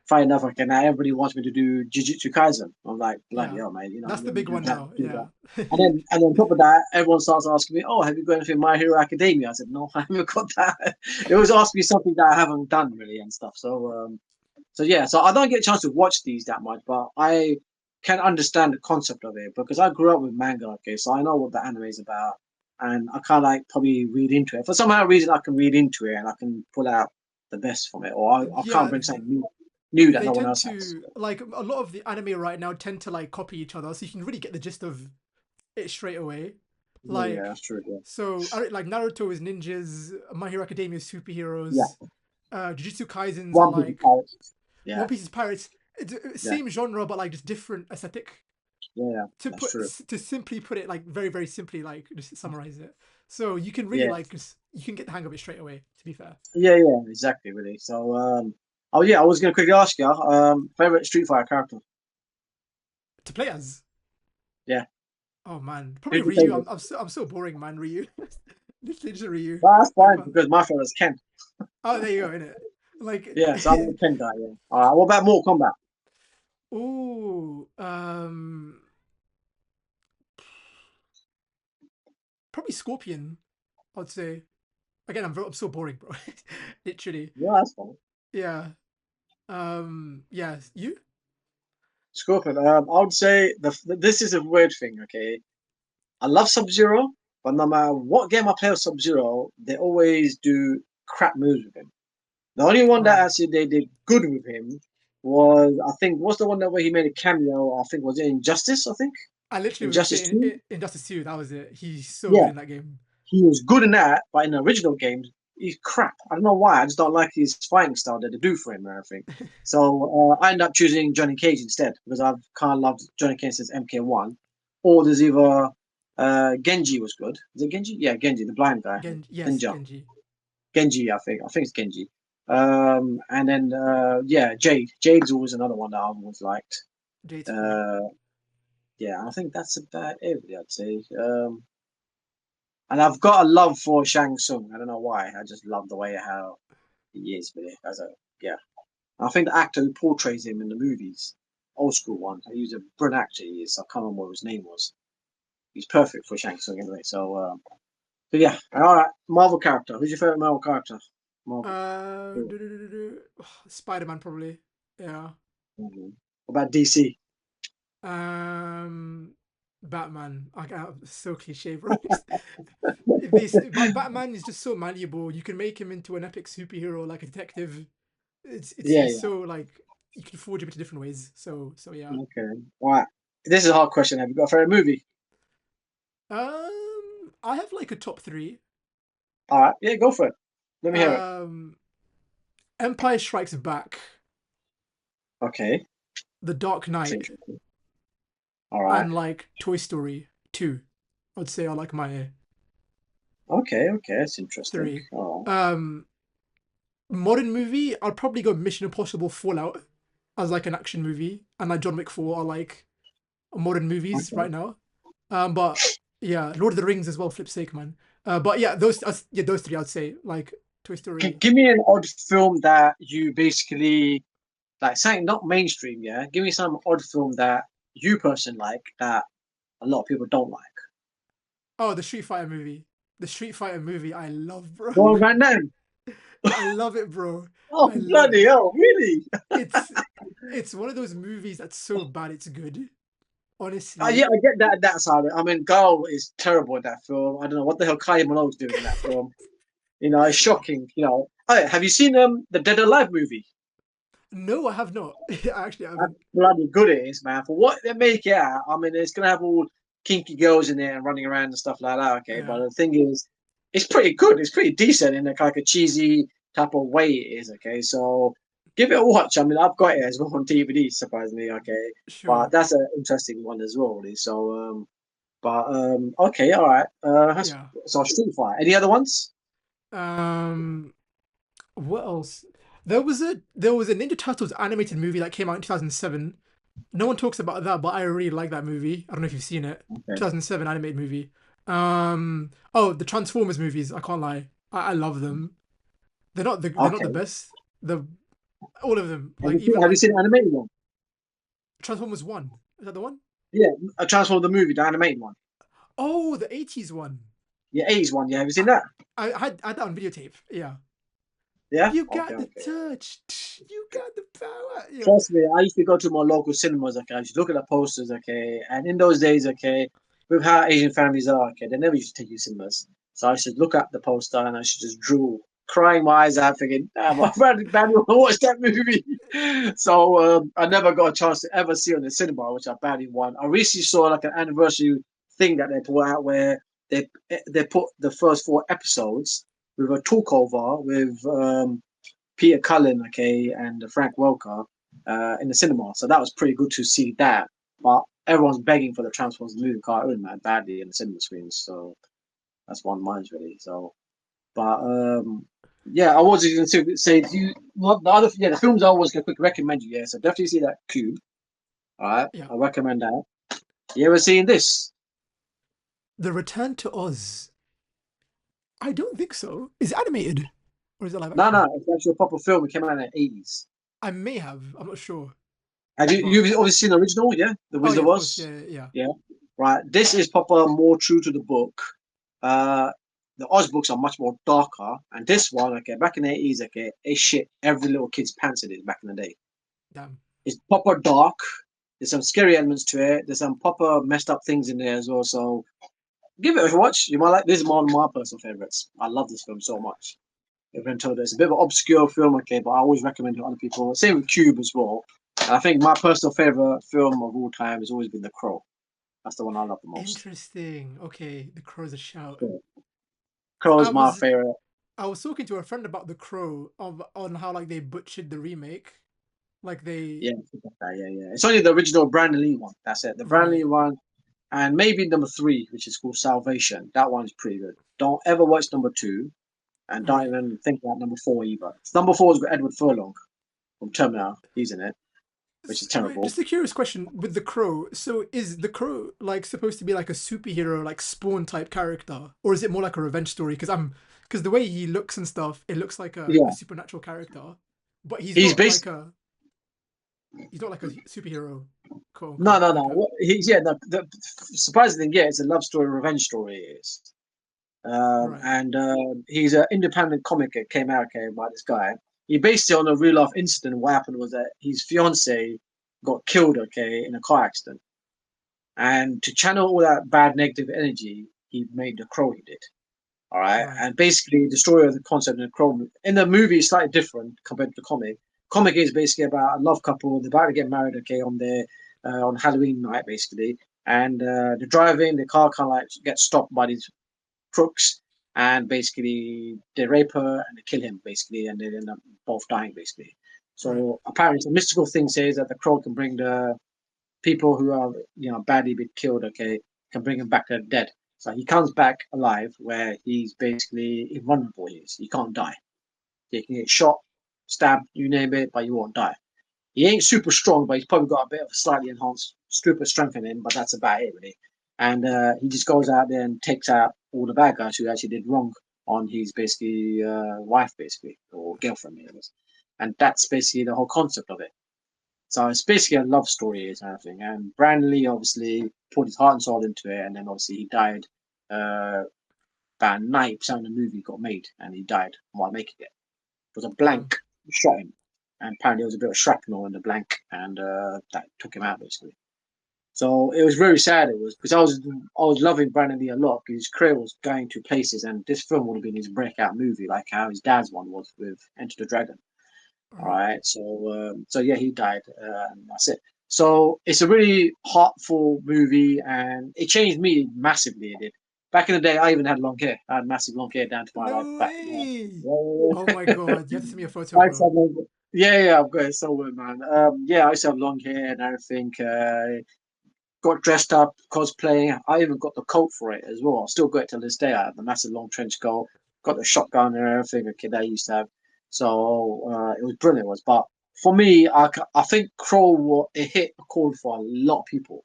Funny enough, okay, now everybody wants me to do Jujutsu Kaisen. I'm like, bloody Yeah, hell, man, that's the let me big do one that, now. do that. Yeah, And then on top of that, everyone starts asking me, oh, have you got anything My Hero Academia? I said, no, I haven't got that. It was asking me something that I haven't done really and stuff. So yeah, so I don't get a chance to watch these that much, but I can understand the concept of it because I grew up with manga, okay, so I know what the anime is about, and I kind of like probably read into it. For some odd reason, I can read into it and I can pull out the best from it, or I can't yeah. bring something new that They no one tend else has. to like a lot of the anime right now tend to like copy each other, so you can really get the gist of it straight away. Yeah, yeah, Like, that's true. Yeah, so like Naruto is ninjas, My Hero Academia is superheroes, yeah. Jujutsu Kaisens are One Piece like pirates. One Yeah, Piece is pirates. yeah, Same genre, but like just different aesthetic. yeah, yeah. That's true. To simply put it like very very simply, like just summarize it. So you can really Yeah, like you can get the hang of it straight away. To be fair, yeah, yeah. Exactly, really. Oh yeah, I was gonna quickly ask you, favorite Street Fighter character. to play as. Yeah, Oh man, probably who's your Ryu. favorite? I'm so boring, man. Ryu, literally just Ryu. Well, that's Have fine fun. because my favorite's Ken. Oh, there you go, innit? Like, Yeah, so I'm a Ken guy. Yeah. All right. What about Mortal Kombat? ooh, probably Scorpion. I'd say. Again, I'm so boring, bro. Literally, Yeah, that's fine. yeah. Yeah. You? Scorpion. I would say this is a weird thing. Okay, I love Sub Zero, but no matter what game I play with Sub Zero, they always do crap moves with him. The only one that Right. actually they did good with him was I think what's the one that where he made a cameo? I think was it Injustice. I think I literally was gonna Injustice say Two. Injustice 2. That was it. He's so good Yeah, in that game. he was good in that, but in the original games, he's crap. I don't know why. I just don't like his fighting style that they do for him and everything. So I ended up choosing Johnny Cage instead because I've kind of loved Johnny Cage since MK1. Or there's either Genji was good. Is it Genji? Yeah, Genji, the blind guy. Yes, Ninja. Genji. Genji, I think. I think it's Genji. And then yeah, Jade. Jade's always another one that I've always liked. Jade's cool. Uh, yeah, I think that's about it. I'd say. And I've got a love for Shang Tsung. I don't know why. I just love the way how he is really as a yeah. I think the actor who portrays him in the movies, old school one, he's a brilliant actor. He is. I can't remember what his name was. He's perfect for Shang Tsung anyway. So yeah. All right, Marvel character. Who's your favorite Marvel character? Marvel. Cool. Spider-Man probably. Yeah. Mhm. What about DC? Um, Batman. I'm so cliche, bro. This Batman is just so malleable. You can make him into an epic superhero, like a detective. Yeah, He's yeah, so like. you can forge them into different ways. So yeah. Okay. All right. This is a hard question. Have you got a favorite movie? I have like a top three. All right. Yeah, go for it. Let me hear it. Um, Empire Strikes Back, Okay. The Dark That's Knight, interesting. All right. and like Toy Story 2. I'd say are like my Okay. Okay. That's interesting. three. All Um, Modern movie, I'd probably go Mission Impossible Fallout as like an action movie, and like John Wick 4 are like modern right. movies Okay. right now. But yeah, Lord of the Rings as well, flip's sake, man. But yeah, those three I'd say like Toy Story. Give me an odd film that you basically like, saying not mainstream. Yeah. Give me some odd film that you personally like that a lot of people don't like. Oh, the Street Fighter movie. The Street Fighter movie, I love, bro. Go on, right now. I love it, bro. Oh I love bloody hell! Really? it's it's one of those movies that's so bad it's good. Yeah, Honestly. I get that side of it. I mean, Guile is terrible in that film. I don't know what the hell Kylie Minogue's doing in that film. You know, it's shocking. You know, oh, have you seen the Dead Alive movie? No, I have not. I actually How haven't. bloody good it is, man. For what they make it out, I mean, it's gonna have all kinky girls in there and running around and stuff like that. Okay, but Yeah, the thing is, it's pretty good. It's pretty decent in like a cheesy type of way. It is okay. So give it a watch. I mean, I've got it as well on DVD, surprisingly. Okay, but sure. that's an interesting one as well. Really. So okay, all right. Yeah. So Street Fighter. Any other ones? Um, what else? There was a Ninja Turtles animated movie that came out in 2007. No one talks about that, but I really like that movie. I don't know if you've seen it. Okay. 2007 animated movie. Oh, the Transformers movies. I can't lie. I love them. They're not the Okay. best. The All of them. Like even Have you like seen the animated one? Transformers One. Is that the one? Yeah, a Transform the movie, the animated one. Oh, the 80s one. Yeah, 80s one. Yeah, have you seen I, that? I had that on videotape. Yeah. Yeah. You Okay. got the Okay. touch. You got the power. Yeah. Trust me, I used to go to my local cinemas. Okay, I used to look at the posters. Okay, and in those days, okay, with how Asian families are, okay, they never used to take you cinemas. So I should look at the poster and I should just drool, crying my eyes out, thinking, "Damn, I badly want to watch that movie." So I never got a chance to ever see it on the cinema, which I badly want. I recently saw like an anniversary thing that they put out where they they put the first four episodes with a talkover with Peter Cullen, okay, and Frank Welker in the cinema. So that was pretty good to see that. But everyone's begging for the Transformers movie cartoon, man, badly in the cinema screens. So that's one of mine, really. So, but yeah, I was going to say, do you, what the other, yeah, the films I was going to quick recommend you, yeah. So definitely see that Cube. All right, Yeah. I recommend that. You ever seen this? The Return to Oz. I don't think so. Is it animated? Or is it live No, action? no, it's actually a proper film. It came out in the 80s. I may have. I'm not sure. Have But you've obviously seen the original, yeah? The oh Wizard yeah, of of course. Oz? Yeah, yeah. Yeah. Right. This is proper more true to the book. Uh, the Oz books are much more darker, and this one, okay, back in the 80s, okay, it shit every little kid's pants in it back in the day. Damn. It's proper dark. There's some scary elements to it. There's some proper messed up things in there as well. So give it a watch. You might like this is one of my personal favorites. I love this film so much. Even told it's a bit of an obscure film, okay, but I always recommend it to other people. Same with Cube as well. And I think my personal favorite film of all time has always been The Crow. That's the one I love the most. Interesting. Okay, The Crow's a shout. Yeah. 'Cause Crow is my favorite. I was talking to a friend about The Crow on how like they butchered the remake. Like they Yeah, yeah. It's only the original Brandon Lee one. That's it. The Brandon Lee right. one, and maybe number three, which is called Salvation. That one is pretty good. Don't ever watch number two, and don't Right. even think about number four either. Number four has got Edward Furlong from Terminator. He's in it, which is Wait, terrible. just a curious question with the Crow. So is the Crow like supposed to be like a superhero, like Spawn type character, or is it more like a revenge story? Because the way he looks and stuff, it looks like a Yeah, supernatural character, but he's based. he's not like a superhero, quote No, unquote. no, no. Like a He's yeah. The surprising thing, yeah, it's a love story, revenge story. It is. right, And he's an independent comic that came out okay, by this guy. He based it on a real life incident. What happened was that his fiance got killed, okay, in a car accident. And to channel all that bad negative energy, he made the crow. He did. All right. right, And basically, the story of the concept in the crow in the movie is slightly different compared to the comic. comic is basically about a love couple. They're about to get married, okay, on their on Halloween night, basically, and they're driving. The car kind of like gets stopped by these crooks, and basically they rape her and they kill him, basically, and they end up both dying, basically. Right. So apparently, the mystical thing says that the crow can bring the people who are badly been killed, okay, can bring him back to dead. So he comes back alive, where he's basically invulnerable. He can't die. He can get shot, stabbed, you name it, but he won't die. He ain't super strong, but he's probably got a bit of a slightly enhanced super strength in him, but that's about it, really. And he just goes out there and takes out all the bad guys who actually did wrong on his basically wife, basically, or girlfriend, and that's basically the whole concept of it. So it's basically a love story, is everything. And Brandon Lee obviously put his heart and soul into it, and then obviously he died. About 90% of the movie got made, and he died while making it. It was a Damn. blank shot him, and apparently there was a bit of shrapnel in the blank, and that took him out basically. So it was very sad. It was because I was loving Brandon Lee a lot because his career was going to places, and this film would have been his breakout movie, like how his dad's one was with Enter the Dragon. All All right. right, so yeah, he died, and that's it. So it's a really heartful movie, and it changed me massively. It did. Back in the day, I even had long hair. I had massive long hair down to my like No back. way. Yeah, Oh my God. You have to send me a photo, I used to bro. have yeah, I've got it so good, man. Yeah, I used to have long hair and everything. Got dressed up, cosplaying. I even got the coat for it as well. I still got it to this day. I have the massive long trench coat, got the shotgun and everything a kid I used to have. So it was brilliant. It was, but for me, I think Crow it hit a chord for a lot of people.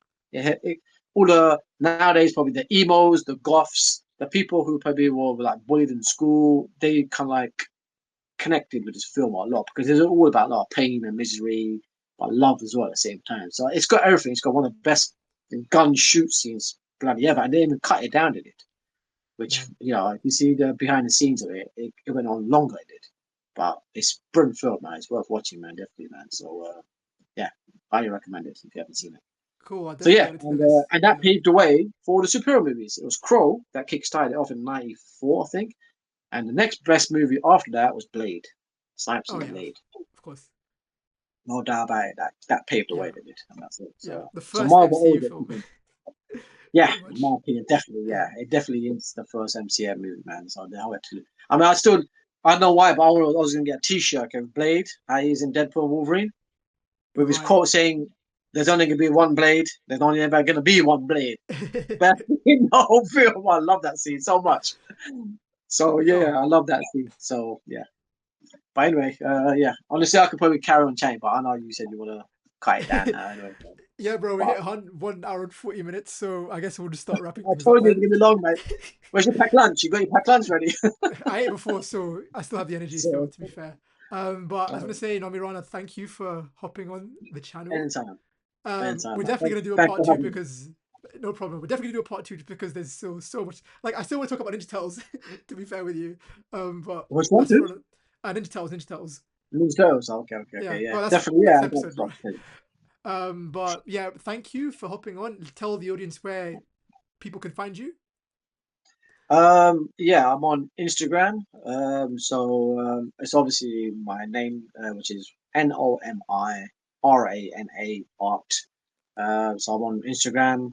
All the nowadays probably the emos, the goths, the people who probably were like bullied in school. They kind of like connected with this film a lot because it's all about a lot of pain and misery, but love as well at the same time. So it's got everything. It's got one of the best gun shoot scenes bloody ever, and they even cut it down in it. Which Damn. if you see the behind the scenes of it, it went on longer. It did, but it's brilliant film, man. It's worth watching, man. Definitely, man. So yeah, highly recommend it if you haven't seen it. Cool. I'll So definitely yeah, add it to the list. and that Yeah. paved the way for the superhero movies. It was Crow that kickstarted it off in '94, I think, and the next best movie after that was Blade. Snipes Oh and yeah. Blade. Of course. No doubt about it. That paved the way, Yeah. they did, and that's it. Yeah. So, The so first Marvel MCU owes it to film, them. Yeah, pretty in my much. opinion, definitely. Yeah. Yeah, it definitely is the first MCM movie, man. So they owe it to. I mean, I don't know why, but I was gonna get a T-shirt of Blade. How he's in Deadpool and Wolverine with his Right. quote saying, "There's only gonna be one Blade. There's only ever gonna be one Blade." But in the whole film, I love that scene so much. So Oh. yeah, I love that scene. So yeah. But anyway, yeah. Honestly, I could probably carry on chatting, but I know you said you want to cut it down now anyway. Yeah, bro, we But hit 1 hour and 40 minutes, so I guess we'll just start wrapping I things up told you it's then. gonna be long, mate. Where's your packed lunch? You got your packed lunch ready? I ate before, so I still have the energy still, So, to be fair. But I was uh, gonna say, Nomirana, thank you for hopping on the channel. anytime, anytime, We're man. definitely gonna do a Thanks part for two having me. because no problem. We're definitely gonna do a part two just because there's so much. Like I still want to talk about Ninja Turtles, to be fair with you. But Which one, that's for dude? Ninja Turtles, Ninja Turtles. Loose girls. Okay, okay, Yeah, okay. Yeah, well that's definitely. Yeah, next I got episode, bro. stuff. To tell you. But yeah, thank you for hopping on. Tell the audience where people can find you. Yeah, I'm on Instagram. It's obviously my name, which is Nomirana art. So I'm on Instagram.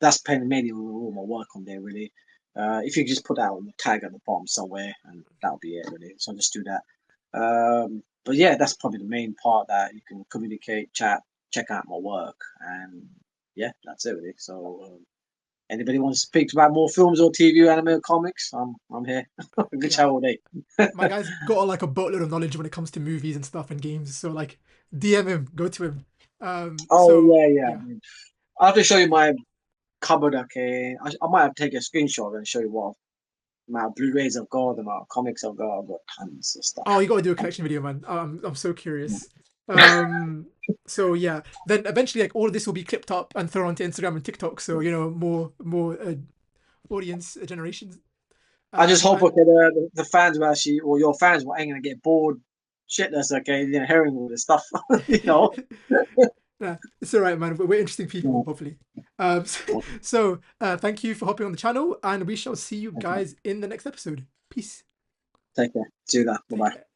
That's mainly all my work on there, really. If you just put that on the tag at the bottom somewhere, and that'll be it, really. So just do that. But yeah, that's probably the main part that you can communicate, chat, check out my work, and yeah, that's it, really. So anybody wants to speak about more films or TV, anime, or comics, I'm here. Good Yeah, chat all day. my guy's got like a boatload of knowledge when it comes to movies and stuff and games. So like, DM him, go to him. Oh So yeah, yeah. yeah, I'll have to show you my cupboard. Okay, I might have to take a screenshot and show you what amount of Blu-rays I've got, the amount of comics I've got. I've got tons of oh, stuff. you got to do a collection video, man. I'm so curious. Um, so yeah, then eventually like all of this will be clipped up and thrown onto Instagram and TikTok. So more audience generations. I just hope And okay the fans will actually or your fans ain't gonna get bored shitless okay hearing all this stuff you know. nah, it's all right, man. We're interesting people, Yeah. hopefully. So thank you for hopping on the channel, and we shall see you Okay. guys in the next episode. Peace. Take care. See you there. Bye Take bye. care.